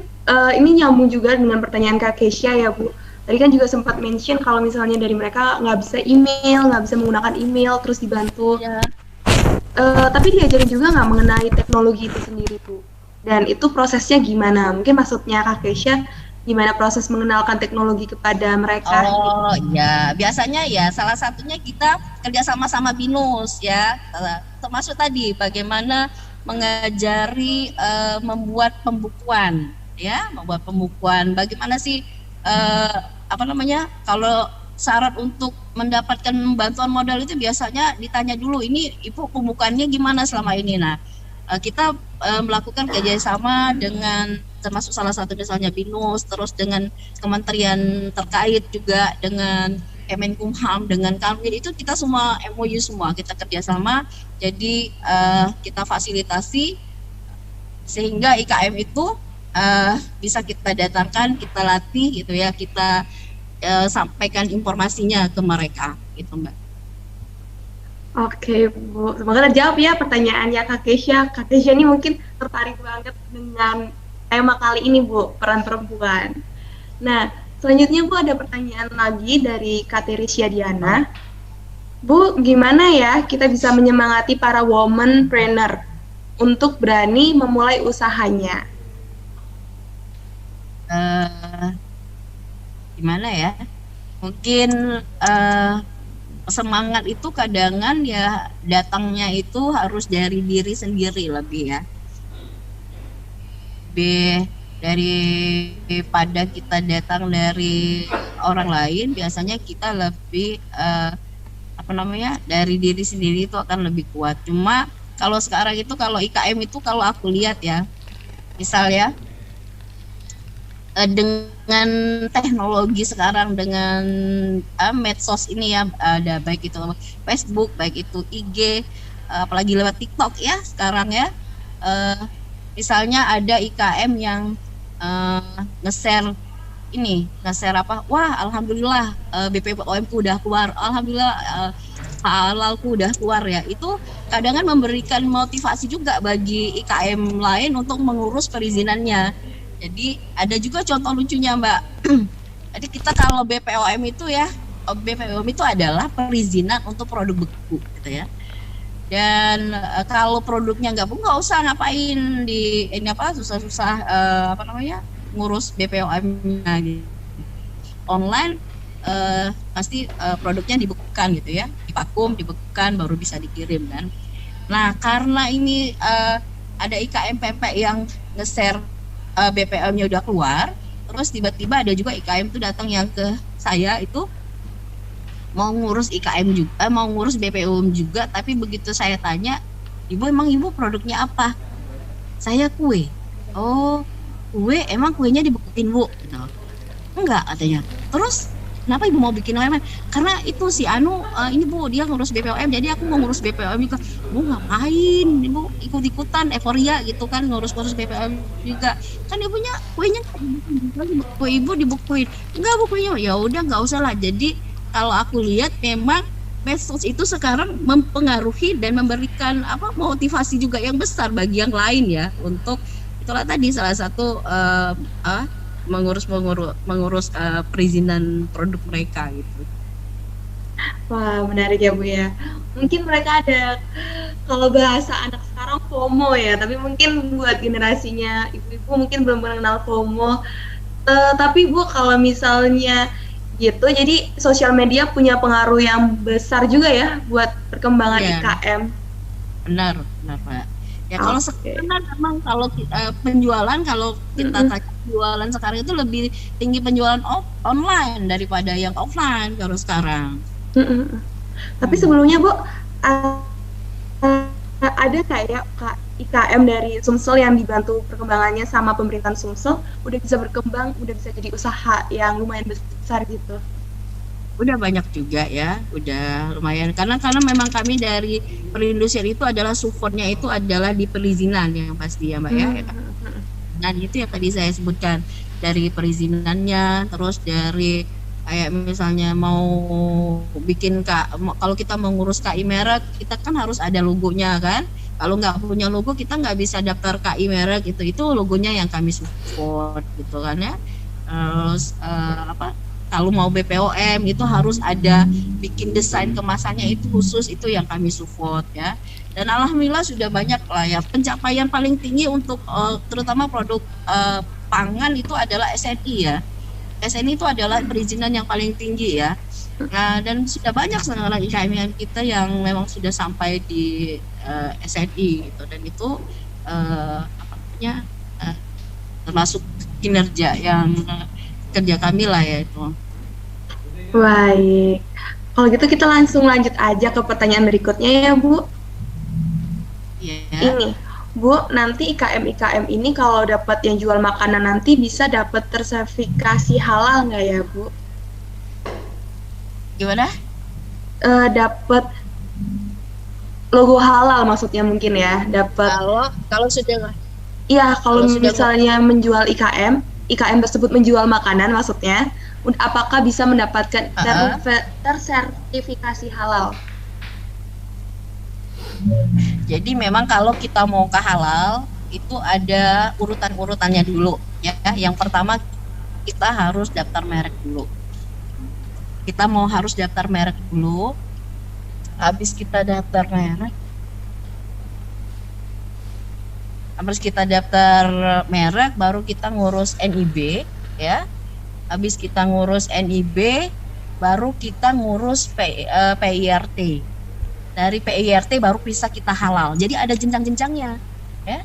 ini nyambung juga dengan pertanyaan Kak Kesha ya Bu. Tadi kan juga sempat mention kalau misalnya dari mereka nggak bisa email, nggak bisa menggunakan email, terus dibantu. Ya. Tapi diajarin juga nggak mengenai teknologi itu sendiri Bu. Dan itu prosesnya gimana? Mungkin maksudnya Kak Kesha, gimana proses mengenalkan teknologi kepada mereka? Oh iya, biasanya ya salah satunya kita kerja sama BINUS ya. Termasuk tadi bagaimana mengajari membuat pembukuan ya, bagaimana sih apa namanya, kalau syarat untuk mendapatkan bantuan modal itu biasanya ditanya dulu, ini Ibu pembukuannya gimana selama ini. Nah kita melakukan kerjasama dengan termasuk salah satu misalnya BINUS, terus dengan kementerian terkait juga, dengan Kemenkumham, dengan Kanwil, itu kita semua MOU semua, kita kerjasama. Jadi kita fasilitasi sehingga IKM itu bisa kita datangkan, kita latih gitu ya, kita sampaikan informasinya ke mereka gitu Mbak. Oke Bu, semoga terjawab ya pertanyaannya Kak Kesha. Kak Kesha ini mungkin tertarik banget dengan tema kali ini Bu, peran perempuan. Nah, selanjutnya Bu ada pertanyaan lagi dari Kak Teresia Diana. Bu, gimana ya kita bisa menyemangati para womanpreneur untuk berani memulai usahanya? Gimana ya? Mungkin semangat itu kadangan ya datangnya itu harus dari diri sendiri lebih ya. Daripada kita datang dari orang lain, biasanya kita lebih dari diri sendiri itu akan lebih kuat. Cuma kalau sekarang itu, kalau IKM itu kalau aku lihat ya, misal ya dengan teknologi sekarang, dengan medsos ini ya, ada baik itu Facebook, baik itu IG, apalagi lewat TikTok ya sekarang ya. Misalnya ada IKM yang nge-share apa, wah alhamdulillah BPOM ku udah keluar, alhamdulillah halalku udah keluar ya. Itu kadang kan memberikan motivasi juga bagi IKM lain untuk mengurus perizinannya. Jadi ada juga contoh lucunya Mbak. Jadi kita kalau BPOM itu ya, BPOM itu adalah perizinan untuk produk beku gitu ya. Dan kalau produknya nggak beku, nggak usah ngapain di ini apa susah-susah ngurus BPOM-nya gitu. Online pasti produknya dibekukan gitu ya, divakum, dibekukan baru bisa dikirim kan. Nah karena ini ada IKM PP yang nge-share BPOM-nya udah keluar, terus tiba-tiba ada juga IKM itu datang yang ke saya itu mau ngurus IKM juga, mau ngurus BPOM juga, tapi begitu saya tanya, ibu emang ibu produknya apa? Saya kue. Oh kue, emang kuenya dibekuin bu? Gitu. Enggak katanya. Terus kenapa ibu mau bikin OMM? Karena itu si Anu ini bu dia ngurus BPOM, jadi aku mau ngurus BPOM juga. Bu ngapain? Ibu ikut-ikutan euforia gitu kan ngurus-ngurus BPOM juga. Kan ibunya kuenya kue ibu dibekuin. Enggak bu kuenya. Ya udah nggak usah lah. Jadi kalau aku lihat memang medsos itu sekarang mempengaruhi dan memberikan motivasi juga yang besar bagi yang lain ya, untuk itulah tadi salah satu mengurus perizinan produk mereka gitu. Wah, menarik ya Bu ya. Mungkin mereka ada, kalau bahasa anak sekarang FOMO ya, tapi mungkin buat generasinya ibu-ibu mungkin belum mengenal FOMO. Tapi Bu, kalau misalnya gitu, jadi sosial media punya pengaruh yang besar juga ya buat perkembangan IKM. Benar Pak. Ya kalau sekarang memang kalau penjualan, kalau kita tanya penjualan sekarang itu lebih tinggi penjualan online daripada yang offline kalau sekarang. Tapi sebelumnya Bu, ada kayak IKM dari Sumsel yang dibantu perkembangannya sama pemerintahan Sumsel udah bisa berkembang, udah bisa jadi usaha yang lumayan besar gitu. Udah banyak juga ya, udah lumayan karena memang kami dari perindustrian itu adalah supportnya itu adalah di perizinan yang pasti ya Mbak ya. Dan itu yang tadi saya sebutkan, dari perizinannya, terus dari kayak misalnya mau bikin kalau kita mengurus KI merek, kita kan harus ada logonya kan. Kalau nggak punya logo kita nggak bisa daftar KI merek gitu. Itu logonya yang kami support gitu kan ya. Terus kalau mau BPOM itu harus ada bikin desain kemasannya itu khusus, itu yang kami support ya. Dan alhamdulillah sudah banyak lah ya, pencapaian paling tinggi untuk terutama produk pangan itu adalah SNI ya. SNI itu adalah perizinan yang paling tinggi ya. Nah, dan sudah banyak sekarang IKM kita yang memang sudah sampai di SNI gitu, dan itu termasuk kinerja yang kerja kami lah ya itu. Baik, kalau gitu kita langsung lanjut aja ke pertanyaan berikutnya ya Bu. Ini Bu, nanti IKM ini kalau dapat yang jual makanan nanti bisa dapat tersertifikasi halal nggak ya Bu? Gimana? Dapat logo halal maksudnya mungkin ya, dapat. Kalau sudah. Iya, kalau misalnya menjual IKM tersebut menjual makanan maksudnya, apakah bisa mendapatkan tersertifikasi halal? Jadi memang kalau kita mau ke halal itu ada urutan-urutannya dulu ya. Yang pertama kita harus daftar merek dulu. Kita harus daftar merek dulu. Habis kita daftar merek, baru kita ngurus NIB ya. Habis kita ngurus NIB, baru kita ngurus PIRT. Dari PIRT baru bisa kita halal. Jadi ada jenjang-jenjangnya ya.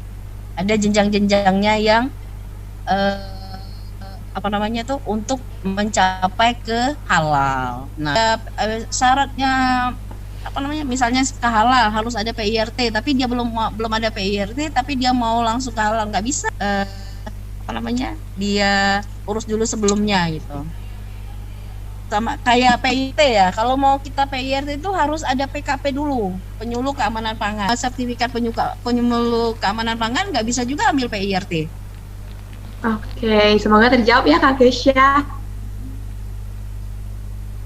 Ada jenjang-jenjangnya yang untuk mencapai ke halal. Nah, syaratnya misalnya ke halal harus ada PIRT, tapi dia belum ada PIRT, tapi dia mau langsung ke halal nggak bisa. Dia urus dulu sebelumnya gitu. Sama kayak PIT ya, kalau mau kita PIRT itu harus ada PKP dulu, penyuluh keamanan pangan. Sertifikat penyuluh keamanan pangan nggak bisa juga ambil PIRT. Oke, semoga terjawab ya Kak Kesha.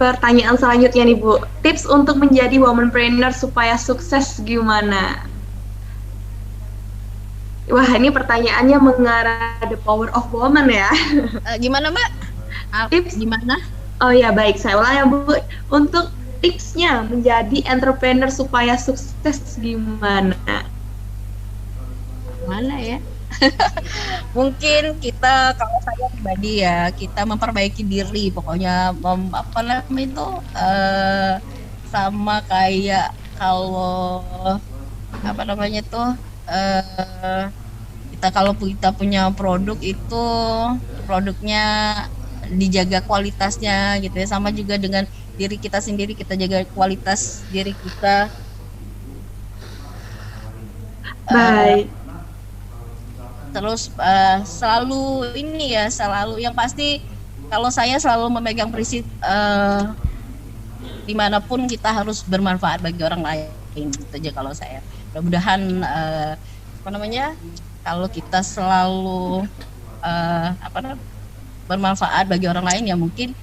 Pertanyaan selanjutnya nih Bu, tips untuk menjadi womanpreneur supaya sukses gimana? Wah, ini pertanyaannya mengarah the power of woman ya. Gimana Mbak? Tips gimana? Oh ya baik, saya ulang ya Bu. Untuk tipsnya menjadi entrepreneur supaya sukses gimana? Mana ya? Mungkin kita, kalau saya pribadi ya, kita memperbaiki diri pokoknya, apa namanya itu, sama kayak kalau apa namanya itu, kalau kita punya produk itu produknya dijaga kualitasnya gitu ya, sama juga dengan diri kita sendiri, kita jaga kualitas diri kita. Baik. Terus selalu ini ya, selalu yang pasti kalau saya selalu memegang prinsip dimanapun kita harus bermanfaat bagi orang lain, gitu aja kalau saya. Mudah-mudahan apa namanya, kalau kita selalu bermanfaat bagi orang lain ya, mungkin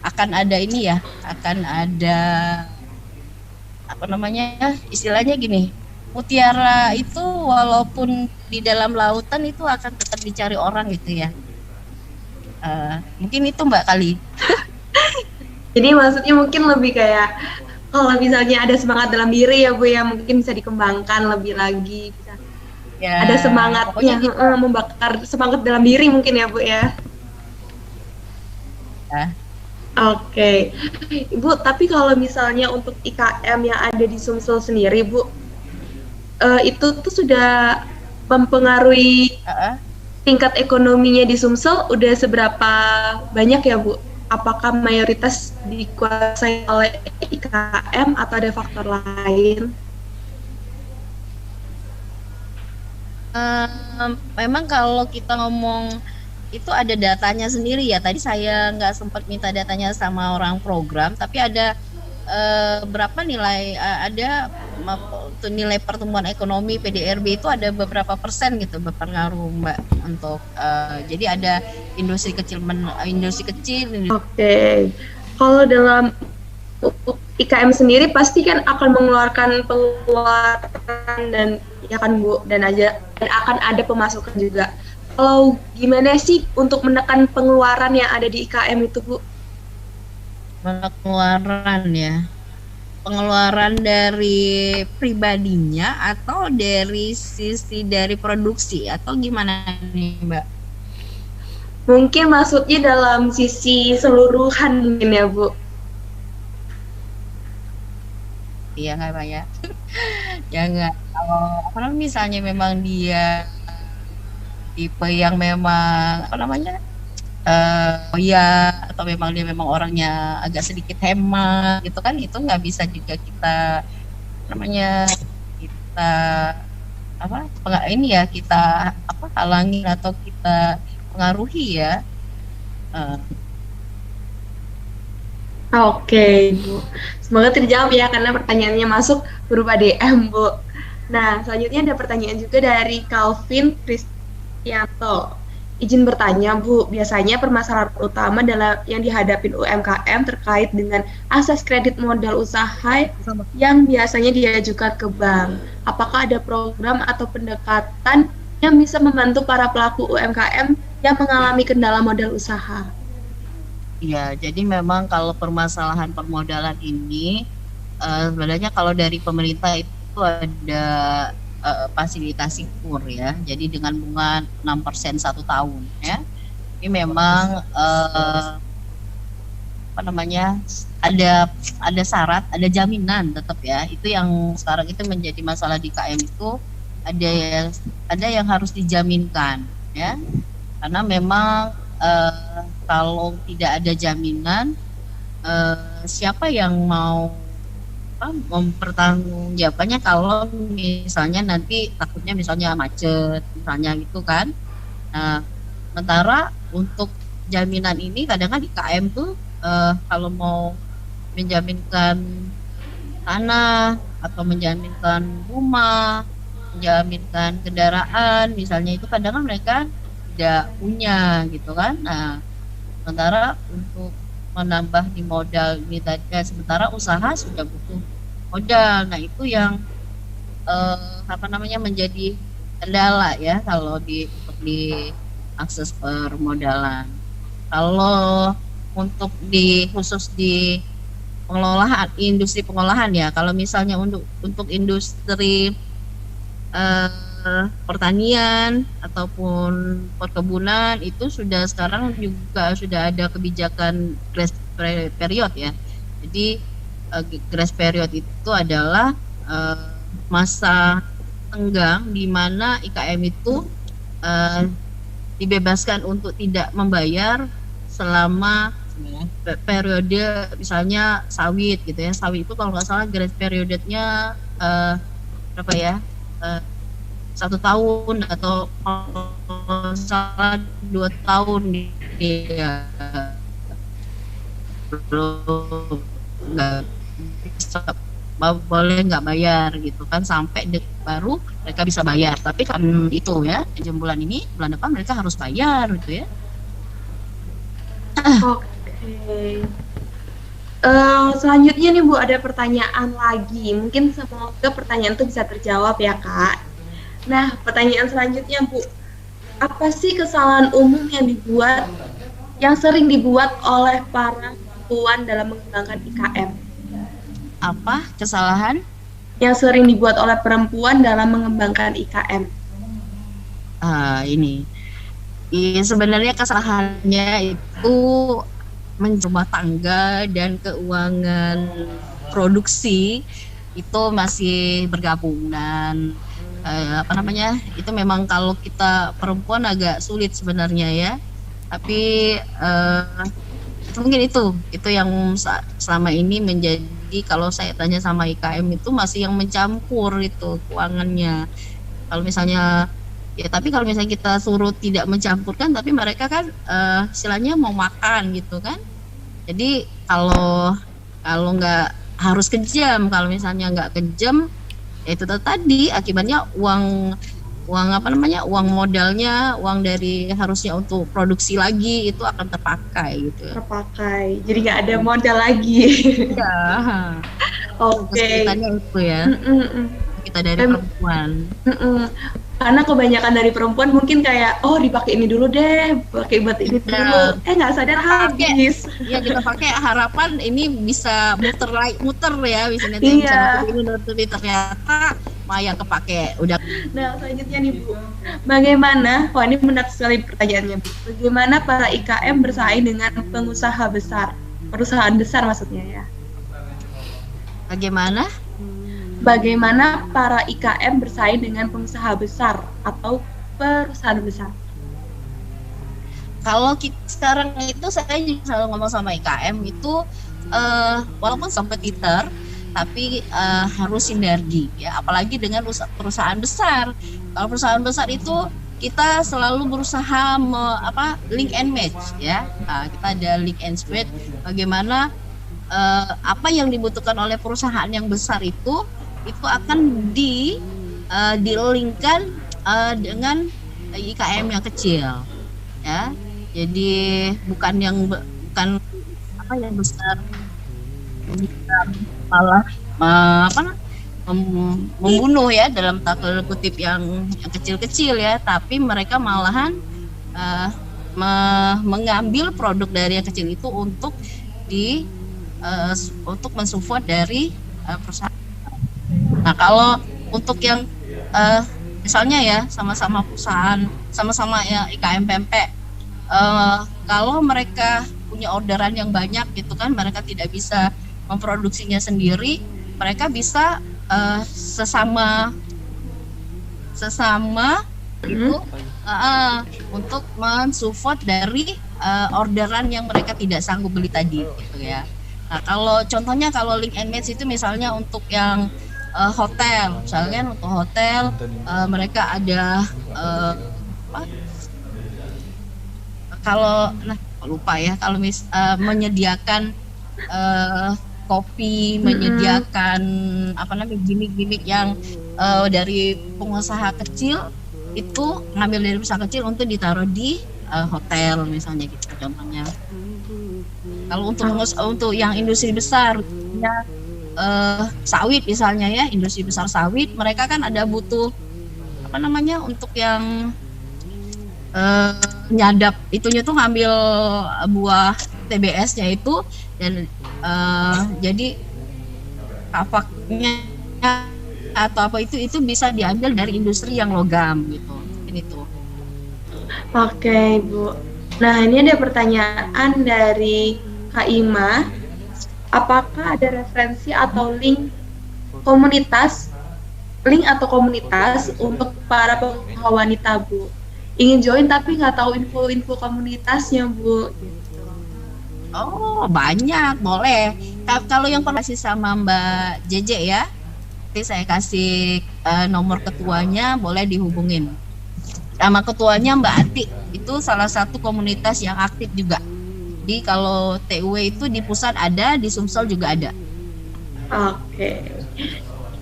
akan ada ini ya, akan ada apa namanya, istilahnya gini, mutiara itu walaupun di dalam lautan itu akan tetap dicari orang gitu ya. Mungkin itu Mbak kali. Jadi maksudnya mungkin lebih kayak kalau misalnya ada semangat dalam diri ya Bu ya, mungkin bisa dikembangkan lebih lagi, bisa ya, ada semangatnya gitu. Membakar semangat dalam diri mungkin ya Bu ya. Oke, Ibu, tapi kalau misalnya untuk IKM yang ada di Sumsel sendiri, Bu, itu tuh sudah mempengaruhi tingkat ekonominya di Sumsel udah seberapa banyak ya, Bu? Apakah mayoritas dikuasai oleh IKM atau ada faktor lain? Memang kalau kita ngomong itu ada datanya sendiri ya. Tadi saya nggak sempat minta datanya sama orang program, tapi ada berapa nilai, ada nilai pertumbuhan ekonomi PDRB itu ada beberapa persen gitu berpengaruh Mbak untuk jadi ada industri kecil. Oke. Kalau dalam IKM sendiri pasti kan akan mengeluarkan pengeluaran dan ya kan Bu, dan akan ada pemasukan juga. Kalau gimana sih untuk menekan pengeluaran yang ada di IKM itu, Bu? Pengeluaran ya. Pengeluaran dari pribadinya atau dari sisi dari produksi atau gimana nih, Mbak? Mungkin maksudnya dalam sisi seluruhan mungkin ya, Bu. Iya nggak Pak ya? Ya nggak. Kalau misalnya memang dia tipe yang memang apa namanya ya, atau memang dia memang orangnya agak sedikit hemat gitu kan, itu nggak bisa juga kita namanya kita ini ya, kita halangin atau kita pengaruhi ya. Oke, Bu. Semoga terjawab ya, karena pertanyaannya masuk berupa DM, Bu. Nah, selanjutnya ada pertanyaan juga dari Calvin Kristianto. Izin bertanya, Bu, biasanya permasalahan utama dalam yang dihadapin UMKM terkait dengan akses kredit modal usaha yang biasanya diajukan ke bank. Apakah ada program atau pendekatan yang bisa membantu para pelaku UMKM yang mengalami kendala modal usaha? Ya, jadi memang kalau permasalahan permodalan ini sebenarnya kalau dari pemerintah itu ada fasilitasi KUR ya, jadi dengan bunga 6% 1 tahun ya. Ini memang ada syarat, ada jaminan tetap ya. Itu yang sekarang itu menjadi masalah di KM itu, ada yang harus dijaminkan ya. Karena memang kalau tidak ada jaminan, siapa yang mau mempertanggungjawabkannya kalau misalnya nanti takutnya misalnya macet misalnya gitu kan. Nah, sementara untuk jaminan ini kadang kan IKM tuh kalau mau menjaminkan tanah atau menjaminkan rumah, menjaminkan kendaraan, misalnya itu kadang kan mereka tidak punya gitu kan. Nah, sementara untuk menambah di modal ini tadi, sementara usaha sudah butuh modal. Nah, itu yang menjadi kendala ya kalau untuk di akses permodalan. Kalau untuk khusus di pengolahan, industri pengolahan ya, kalau misalnya untuk industri pertanian ataupun perkebunan itu sekarang juga sudah ada kebijakan grace period ya. Jadi grace period itu adalah masa tenggang di mana IKM itu dibebaskan untuk tidak membayar selama periode, misalnya sawit gitu ya. Sawit itu kalau nggak salah grace periodnya berapa ya, 1 tahun atau kalau salah 2 tahun ya, belum nggak bisa, boleh nggak bayar gitu kan, sampai baru mereka bisa bayar. Tapi kan itu ya, bulan ini, bulan depan mereka harus bayar gitu ya. Oke. Selanjutnya nih Bu, ada pertanyaan lagi. Mungkin semoga pertanyaan itu bisa terjawab ya Kak. Nah, pertanyaan selanjutnya Bu, apa sih kesalahan umum yang sering dibuat oleh para perempuan dalam mengembangkan IKM? Apa kesalahan yang sering dibuat oleh perempuan dalam mengembangkan IKM? Sebenarnya kesalahannya itu rumah tangga dan keuangan produksi itu masih bergabung, dan itu memang kalau kita perempuan agak sulit sebenarnya ya. Tapi mungkin itu yang selama ini menjadi, kalau saya tanya sama IKM itu masih yang mencampur itu keuangannya. Kalau misalnya ya, tapi kalau misalnya kita suruh tidak mencampurkan, tapi mereka kan istilahnya mau makan gitu kan. Jadi kalau nggak harus kejam, kalau misalnya nggak kejam, ya itu tadi akibatnya uang modalnya, uang dari harusnya untuk produksi lagi itu akan terpakai gitu. Terpakai, jadi nggak ada modal lagi. Ya. Oke. Kesulitannya itu ya. Kita dari perempuan. Karena kebanyakan dari perempuan mungkin kayak, oh dipakai ini dulu deh, pakai buat ini dulu, nggak sadar habis. Iya, kita pakai harapan ini bisa muter ya, bisa nanti bisa nutup, ternyata yang kepake udah. Nah, selanjutnya nih Bu, bagaimana, ini menarik sekali pertanyaannya Bu, bagaimana para IKM bersaing dengan perusahaan besar maksudnya ya? Bagaimana para IKM bersaing dengan pengusaha besar atau perusahaan besar? Kalau sekarang itu saya juga selalu ngomong sama IKM itu walaupun kompetitor, tapi harus sinergi ya, apalagi dengan perusahaan besar. Kalau perusahaan besar itu kita selalu berusaha link and match ya. Kita ada link and match, bagaimana apa yang dibutuhkan oleh perusahaan yang besar itu akan dilingkan dengan IKM yang kecil ya. Jadi bukan yang besar malah membunuh ya, dalam tanda kutip yang kecil-kecil ya, tapi mereka malahan mengambil produk dari yang kecil itu untuk mensupport dari perusahaan. Nah, kalau untuk yang misalnya ya sama-sama perusahaan, sama-sama ya IKM pempek, kalau mereka punya orderan yang banyak gitu kan, mereka tidak bisa memproduksinya sendiri, mereka bisa sesama itu untuk mensupport dari orderan yang mereka tidak sanggup beli tadi gitu ya. Nah, kalau contohnya kalau link and match itu misalnya untuk yang hotel, misalnya untuk hotel mereka ada lupa ya, kalau menyediakan kopi, menyediakan apa namanya gimmick-gimmick yang dari pengusaha kecil, itu ngambil dari pengusaha kecil untuk ditaruh di hotel misalnya gitu contohnya. Kalau untuk yang industri besar ya, sawit misalnya ya, industri besar sawit, mereka kan ada butuh apa namanya untuk yang nyadap itunya tuh ngambil buah TBS-nya itu, dan jadi kafaknya atau apa itu bisa diambil dari industri yang logam gitu. Ini tuh. Oke, Bu. Nah, ini ada pertanyaan dari Kak Ima. Apakah ada referensi atau link atau komunitas untuk para pengusaha wanita, Bu? Ingin join tapi nggak tahu info-info komunitasnya, Bu. Oh, banyak, boleh. Kalau yang pernah sih sama Mbak JJ ya, nanti saya kasih nomor ketuanya, boleh dihubungin. Sama ketuanya Mbak Ati, itu salah satu komunitas yang aktif juga. Jadi kalau TUW itu di pusat ada, di Sumsel juga ada. Oke.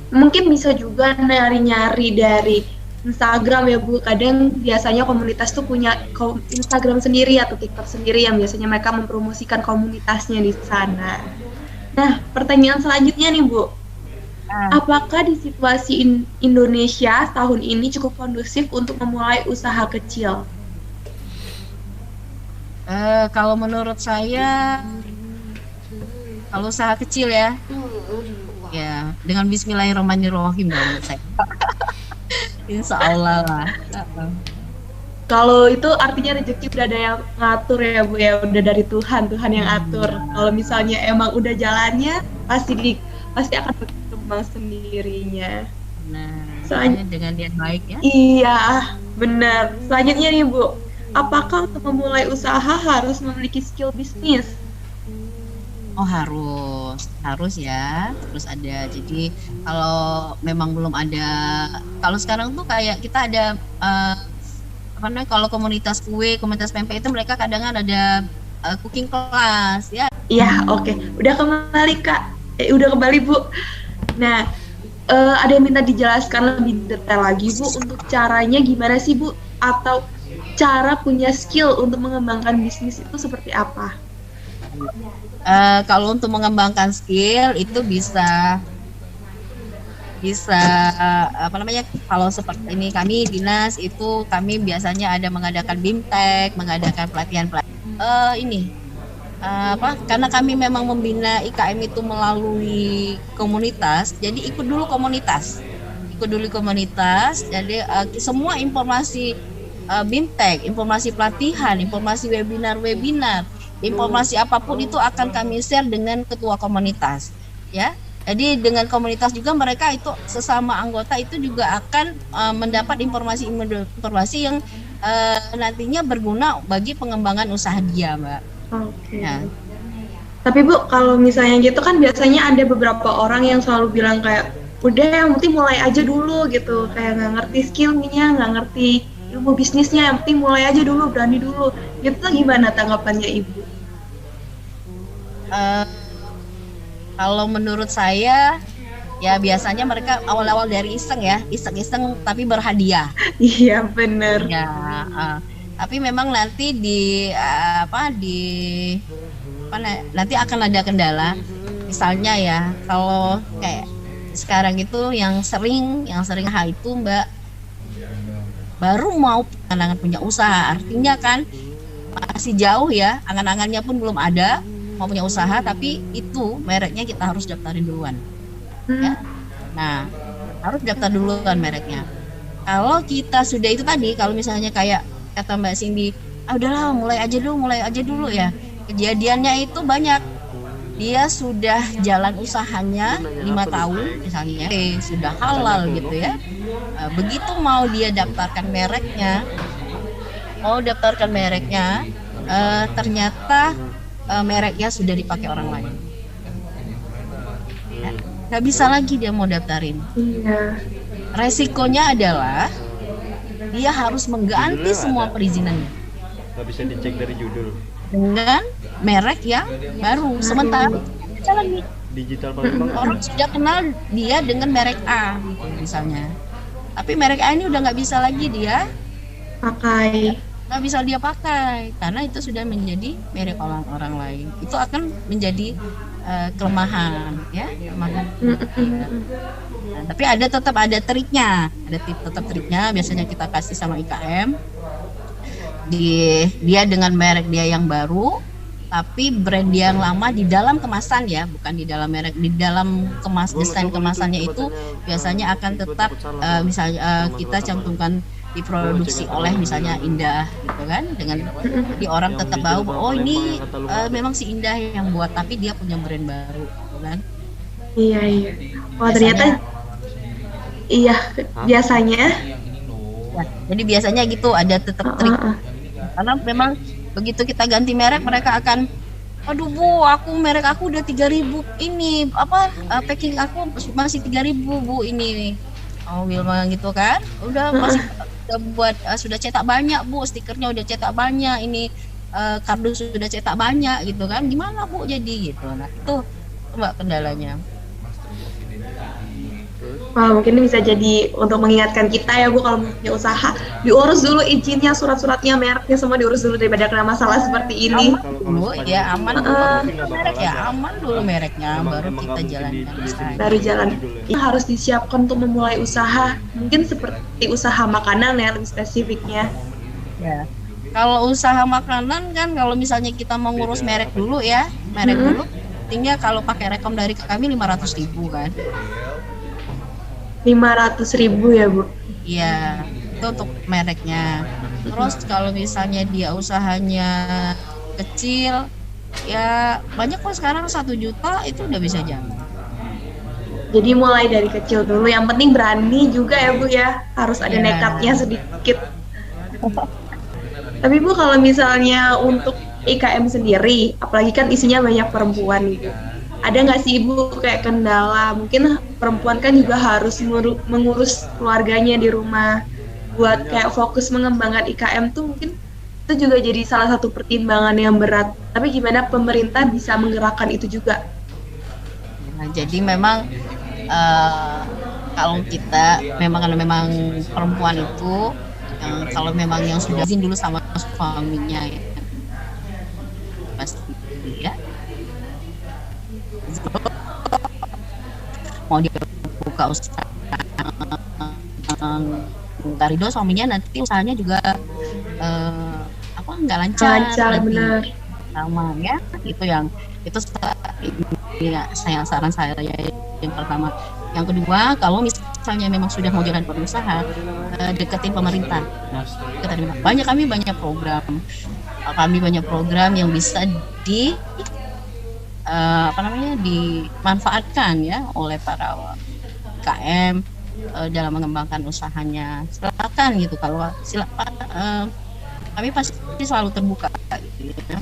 Mungkin bisa juga nyari-nyari dari Instagram ya, Bu. Kadang biasanya komunitas tuh punya Instagram sendiri atau TikTok sendiri yang biasanya mereka mempromosikan komunitasnya di sana. Nah, pertanyaan selanjutnya nih, Bu. Apakah di situasi Indonesia tahun ini cukup kondusif untuk memulai usaha kecil? Kalau menurut saya, kalau usaha kecil ya, ya dengan Bismillahirrahmanirrahim menurut saya. Insya Allah lah. Kalau itu artinya rezeki udah ada yang ngatur ya, Bu ya, udah dari Tuhan yang atur. Kalau misalnya emang udah jalannya, pasti akan berkembang sendirinya. Nah, selanjutnya dengan niat baik ya. Iya, benar. Selanjutnya nih, Bu, apakah untuk memulai usaha harus memiliki skill bisnis? Oh, harus ya, terus ada. Jadi kalau memang belum ada, kalau sekarang tuh kayak kita ada apa namanya, kalau komunitas kue, komunitas pempek itu mereka kadang ada cooking class ya. Iya, oke. Udah kembali Kak. Udah kembali Bu. Nah, ada yang minta dijelaskan lebih detail lagi Bu, untuk caranya gimana sih Bu, atau cara punya skill untuk mengembangkan bisnis itu seperti apa? Kalau untuk mengembangkan skill itu bisa apa namanya, kalau seperti ini kami dinas itu kami biasanya ada mengadakan BIMTEK, mengadakan pelatihan karena kami memang membina IKM itu melalui komunitas, jadi ikut dulu komunitas, jadi semua informasi BIMTEK, informasi pelatihan, informasi webinar, informasi apapun itu akan kami share dengan ketua komunitas ya. Jadi dengan komunitas juga mereka itu sesama anggota itu juga akan mendapat informasi yang nantinya berguna bagi pengembangan usaha dia, Mbak. Oke. Nah. Tapi Bu, kalau misalnya gitu kan biasanya ada beberapa orang yang selalu bilang kayak, udah yang penting mulai aja dulu gitu, kayak nggak ngerti skillnya, nggak ngerti ilmu bisnisnya, yang penting mulai aja dulu, berani dulu. Gitu gimana tanggapannya Ibu? Kalau menurut saya ya biasanya mereka awal-awal dari iseng tapi berhadiah. Iya benar. Ya, tapi memang nanti nanti akan ada kendala. Misalnya ya, kalau kayak sekarang itu yang sering hal itu Mbak, baru mau angan-angan punya usaha, artinya kan masih jauh ya, angan-angannya pun belum ada, mau punya usaha, tapi itu mereknya kita harus daftarin duluan ya. Nah, harus daftar duluan mereknya. Kalau kita sudah itu tadi, kalau misalnya kayak kata Mbak Cindy, udahlah mulai aja dulu ya, kejadiannya itu banyak. Dia sudah jalan usahanya 5 tahun misalnya, sudah halal gitu ya. Begitu mau dia daftarkan mereknya, ternyata mereknya sudah dipakai orang lain. Nggak bisa lagi dia mau daftarin. Iya. Resikonya adalah dia harus mengganti semua perizinannya. Nggak bisa dicek dari judul. dengan merek yang baru. Sementara jalan nih, Digital Palembang. orang sudah kenal dia dengan merek A gitu misalnya. Tapi merek A ini udah nggak bisa lagi dia pakai. nggak bisa dia pakai karena itu sudah menjadi merek orang lain. Itu akan menjadi kelemahan ya, kelemahan. Nah, tapi tetap ada triknya, tetap triknya. Biasanya kita kasih sama IKM dia dengan merek dia yang baru, tapi brand dia yang lama di dalam kemasan ya, bukan di dalam merek, di dalam desain kemasannya itu biasanya akan tetap misalnya kita cantumkan diproduksi oleh misalnya Indah gitu kan, dengan di orang tetap tahu oh ini memang si Indah yang buat, tapi dia punya brand baru gitu kan. Iya. Oh ternyata iya biasanya. Ya, jadi biasanya gitu ada tetap trik. Karena memang begitu kita ganti merek mereka akan, aduh Bu, merek aku udah 3.000 ini packing aku masih 3.000 Bu ini. Oh Wilma gitu kan, udah sudah cetak banyak Bu, stikernya udah cetak banyak, ini kardus sudah cetak banyak gitu kan, gimana Bu jadi gitu. Nah itu Mbak kendalanya. Wah, mungkin ini bisa jadi untuk mengingatkan kita ya Bu, kalau punya usaha diurus dulu izinnya, surat-suratnya, mereknya semua diurus dulu daripada kena masalah seperti ini. Aman dulu mereknya, baru kita jalankan usaha. Baru jalan. Ini harus disiapkan untuk memulai usaha, mungkin seperti usaha makanan ya lebih spesifiknya. Ya. Kalau usaha makanan kan, kalau misalnya kita mau ngurus merek dulu ya, dulu, tinggal kalau pakai rekom dari kami 500.000 kan. 500.000 ya Bu? Iya, itu untuk mereknya. Terus kalau misalnya dia usahanya kecil, ya banyak kok sekarang 1 juta itu udah bisa jalan. Jadi mulai dari kecil dulu, yang penting berani juga ya Bu ya, harus ada nekatnya sedikit. Tapi Bu, kalau misalnya untuk IKM sendiri, apalagi kan isinya banyak perempuan gitu, ada nggak sih Ibu kayak kendala? Mungkin perempuan kan juga harus mengurus keluarganya di rumah, buat kayak fokus mengembangkan IKM tuh mungkin itu juga jadi salah satu pertimbangan yang berat. Tapi gimana pemerintah bisa menggerakkan itu juga? Nah, jadi memang kalau kita memang perempuan itu kalau memang yang sudah izin dulu sama suaminya ya pasti ya. Mau dia buka usaha Ridho suaminya nanti usahanya juga nggak lancar benar sama ya, itu saya saran saya yang pertama. Yang kedua, kalau misalnya memang sudah mau jalan berusaha, deketin pemerintah. Kami banyak program yang bisa dimanfaatkan ya oleh para KM dalam mengembangkan usahanya. Silakan gitu, kami pasti selalu terbuka gitu ya.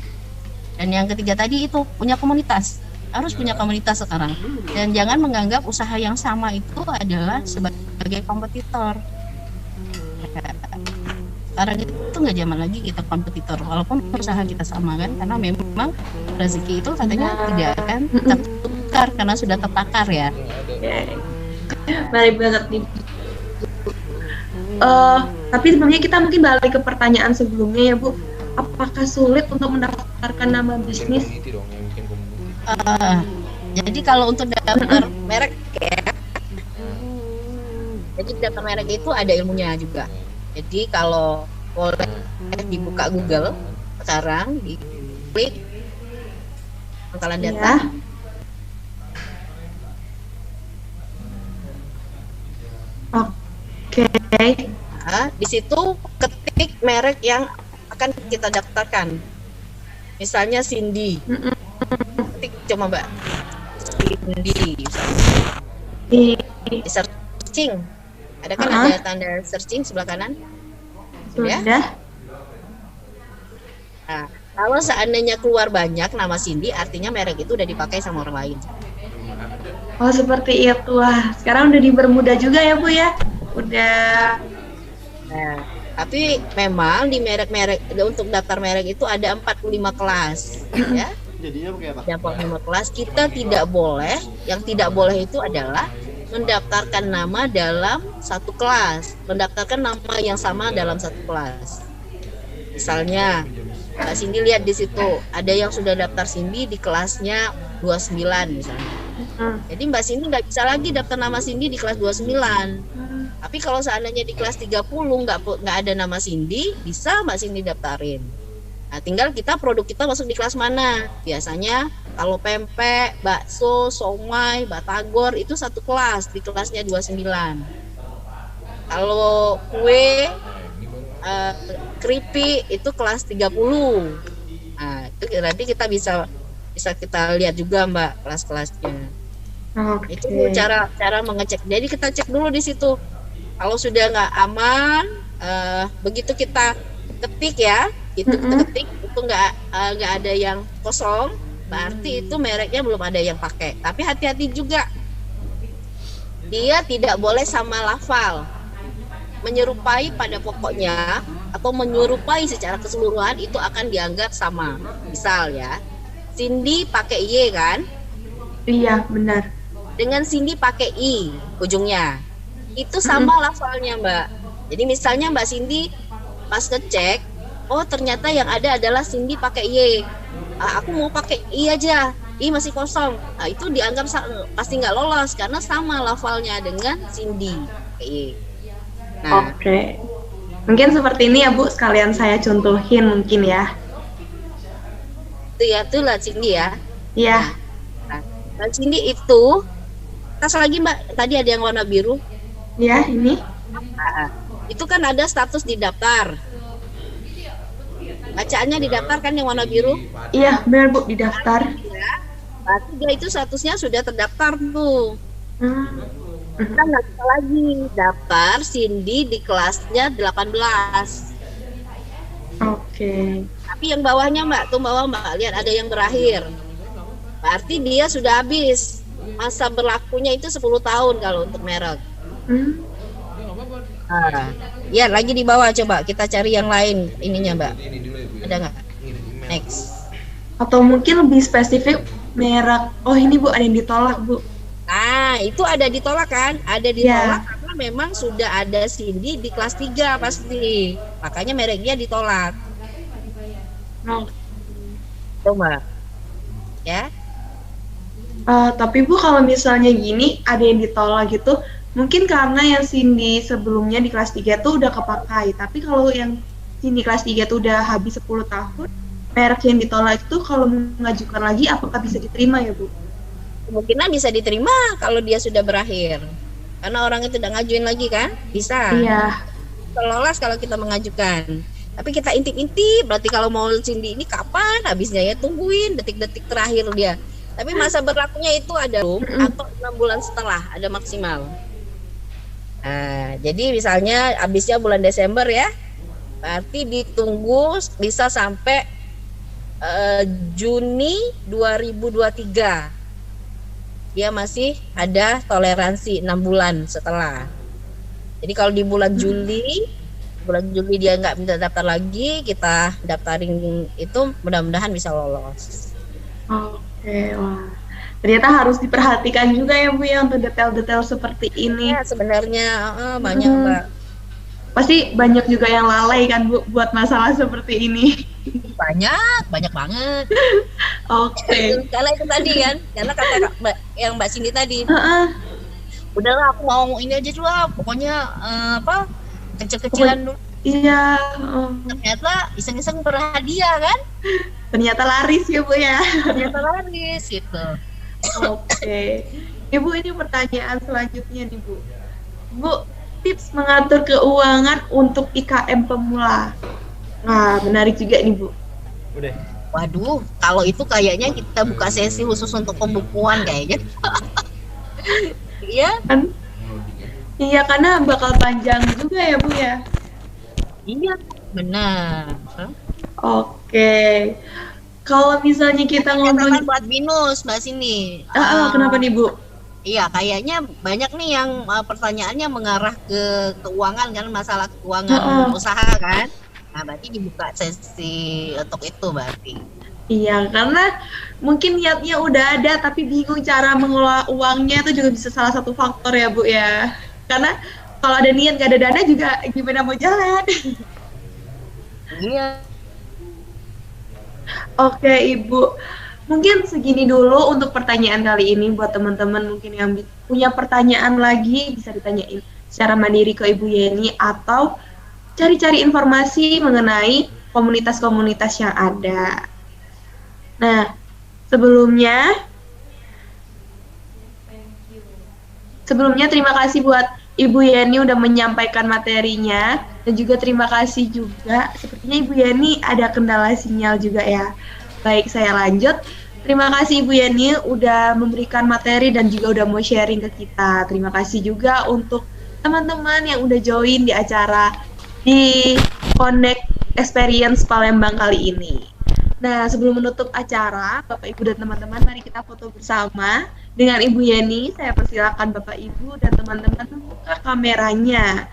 Dan yang ketiga tadi itu punya komunitas, harus punya komunitas sekarang, dan jangan menganggap usaha yang sama itu adalah sebagai kompetitor. Sekarang itu nggak zaman lagi kita kompetitor, walaupun usaha kita sama kan, karena memang rezeki itu katanya tidak akan tertukar karena sudah tertakar ya. Baik banget nih. Tapi sebelumnya kita mungkin balik ke pertanyaan sebelumnya ya Bu. Apakah sulit untuk mendaftarkan nama bisnis? Jadi kalau untuk daftar merek ya, jadi daftar merek itu ada ilmunya juga. Jadi kalau boleh dibuka Google sekarang, diklik pangkalan data. Oke. Di situ ketik merek yang akan kita daftarkan. Misalnya Cindy. Ketik coba Mbak. Cindy. Di searching. Ada kan ada tanda searching sebelah kanan? Sudah. Nah, kalau seandainya keluar banyak nama Cindy, artinya merek itu udah dipakai sama orang lain. Oh seperti itu. Wah, sekarang udah dipermudah juga ya Bu ya. Udah. Nah, Tapi memang di merek-merek untuk daftar merek itu ada 45 kelas, ya. Jadinya pakai apa? Ada 45 kelas. Kita tidak boleh, yang tidak boleh itu adalah mendaftarkan nama dalam satu kelas, mendaftarkan nama yang sama dalam satu kelas. Misalnya, Mbak Cindy lihat di situ, ada yang sudah daftar Cindy di kelasnya 29 misalnya. Jadi Mbak Cindy nggak bisa lagi daftar nama Cindy di kelas 29. Tapi kalau seandainya di kelas 30 nggak ada nama Cindy, bisa Mbak Cindy daftarin. Nah, tinggal produk kita masuk di kelas mana. Biasanya kalau pempek, bakso, somai, batagor itu satu kelas, di kelasnya 29. Kalau kue, keripik itu kelas 30. Nah, itu nanti kita bisa kita lihat juga Mbak kelas-kelasnya. Itu cara mengecek. Jadi kita cek dulu di situ. Kalau sudah nggak aman, begitu kita ketik ya, kita ketik itu nggak ada yang kosong, berarti itu mereknya belum ada yang pakai. Tapi hati-hati juga, dia tidak boleh sama lafal, menyerupai pada pokoknya atau menyerupai secara keseluruhan itu akan dianggap sama. Misal ya, Cindy pakai Y kan? Iya, benar. Dengan Cindy pakai I ujungnya, itu sama lafalnya Mbak. Jadi misalnya Mbak Cindy pas ngecek, oh ternyata yang ada adalah Cindy pakai Y. Aku mau pakai I aja, I masih kosong. Nah, itu dianggap pasti nggak lolos karena sama lafalnya dengan Cindy pakai Y. Nah, Oke. Mungkin seperti ini ya Bu, sekalian saya contohin mungkin ya. Itu ya, itulah Cindy ya. Iya. Nah, Cindy itu, tas lagi Mbak, tadi ada yang warna biru. Ya, ini. Itu kan ada status didaftar. Bacaannya didaftar kan yang warna biru? Iya, benar Bu, didaftar. Ya, berarti dia itu statusnya sudah terdaftar tuh. Kita nggak bisa lagi daftar Cindy di kelasnya 18. Oke. Tapi yang bawahnya Mbak, tuh bawah Mbak, lihat ada yang berakhir. Berarti dia sudah habis. Masa berlakunya itu 10 tahun kalau untuk merek. Ya lagi di bawah, coba kita cari yang lain ininya Mbak. Ada nggak? Next. Atau mungkin lebih spesifik merek. Oh ini Bu, ada yang ditolak Bu. Nah itu ada ditolak kan? Ada ditolak karena memang sudah ada Cindy di kelas 3 pasti. Makanya mereknya ditolak. Tuh Mbak. Ya. Tapi Bu, kalau misalnya gini ada yang ditolak gitu, mungkin karena yang Cindy sebelumnya di kelas 3 tuh udah kepakai. Tapi kalau yang Cindy kelas 3 tuh udah habis 10 tahun, merek yang ditolak itu kalau mengajukan lagi apakah bisa diterima ya Bu? Kemungkinan bisa diterima kalau dia sudah berakhir. Karena orang itu udah ngajuin lagi kan? Bisa. Iya. Lolos kalau kita mengajukan. Tapi kita intip-intip, berarti kalau mau Cindy ini kapan habisnya ya, tungguin detik-detik terakhir dia. Tapi masa berlakunya itu ada atau 6 bulan setelah ada maksimal. Nah, jadi misalnya habisnya bulan Desember ya, berarti ditunggu bisa sampai Juni 2023. Dia masih ada toleransi 6 bulan setelah. Jadi kalau di bulan Juli dia nggak minta daftar lagi, kita daftarin itu, mudah-mudahan bisa lolos. Oke, wah. Ternyata harus diperhatikan juga ya Bu ya untuk detail-detail seperti ini. Ya, sebenarnya banyak Mbak. Pasti banyak juga yang lalai kan Bu buat masalah seperti ini. Banyak banget. Oke. Karena itu tadi kan, karena kata Mbak Cindy tadi. Udahlah aku mau ini aja dulu, pokoknya kecil-kecilan dulu. Iya. Ternyata iseng-iseng berhadiah kan? Ternyata laris ya Bu ya. Ternyata laris gitu. Oke. Ibu, ini pertanyaan selanjutnya nih Bu. Bu, tips mengatur keuangan untuk IKM pemula. Nah, menarik juga nih Bu. Udah. Waduh, kalau itu kayaknya kita buka sesi khusus untuk pembukuan kayaknya. Iya kan? Iya, karena bakal panjang juga ya Bu ya. Iya, benar. Oke. Kalau misalnya kita ngomongin buat binus Mbak Cindy. Kenapa nih Bu? Iya, kayaknya banyak nih yang pertanyaannya mengarah ke keuangan kan, masalah keuangan Heeh. usaha kan. Nah, berarti dibuka sesi untuk itu berarti. Iya, karena mungkin niatnya udah ada tapi bingung cara mengelola uangnya itu juga bisa salah satu faktor ya Bu ya. Karena kalau ada niat gak ada dana juga gimana mau jalan. Iya. Oke Ibu, mungkin segini dulu untuk pertanyaan kali ini buat teman-teman mungkin yang punya pertanyaan lagi bisa ditanyain secara mandiri ke Ibu Yeni atau cari-cari informasi mengenai komunitas-komunitas yang ada. Nah, sebelumnya terima kasih buat Ibu Yeni udah menyampaikan materinya dan juga terima kasih juga sepertinya Ibu Yeni ada kendala sinyal juga ya. Baik, saya lanjut. Terima kasih Ibu Yeni udah memberikan materi dan juga udah mau sharing ke kita. Terima kasih juga untuk teman-teman yang udah join di acara di Connect Experience Palembang kali ini. Nah, sebelum menutup acara, Bapak Ibu dan teman-teman, mari kita foto bersama dengan Ibu Yeni. Saya persilakan Bapak Ibu dan teman-teman buka kameranya.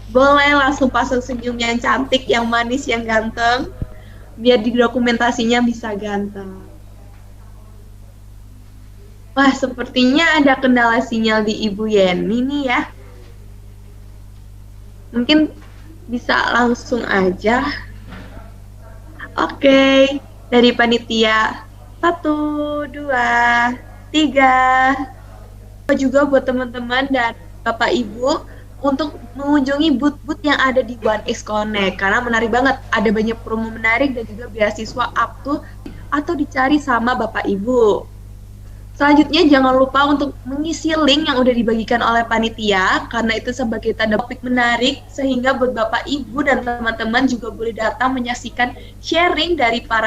Boleh langsung pasang senyum yang cantik, yang manis, yang ganteng, biar di dokumentasinya bisa ganteng. Wah, sepertinya ada kendala sinyal di Ibu Yeni nih ya. Mungkin bisa langsung aja. Oke, dari panitia 1, 2, 3. Juga buat teman-teman dan Bapak Ibu untuk mengunjungi booth-booth yang ada di One X Connect karena menarik banget, ada banyak promo menarik dan juga beasiswa up to atau dicari sama Bapak Ibu. Selanjutnya jangan lupa untuk mengisi link yang udah dibagikan oleh panitia karena itu sebagai tanda topik menarik sehingga buat Bapak Ibu dan teman-teman juga boleh datang menyaksikan sharing dari para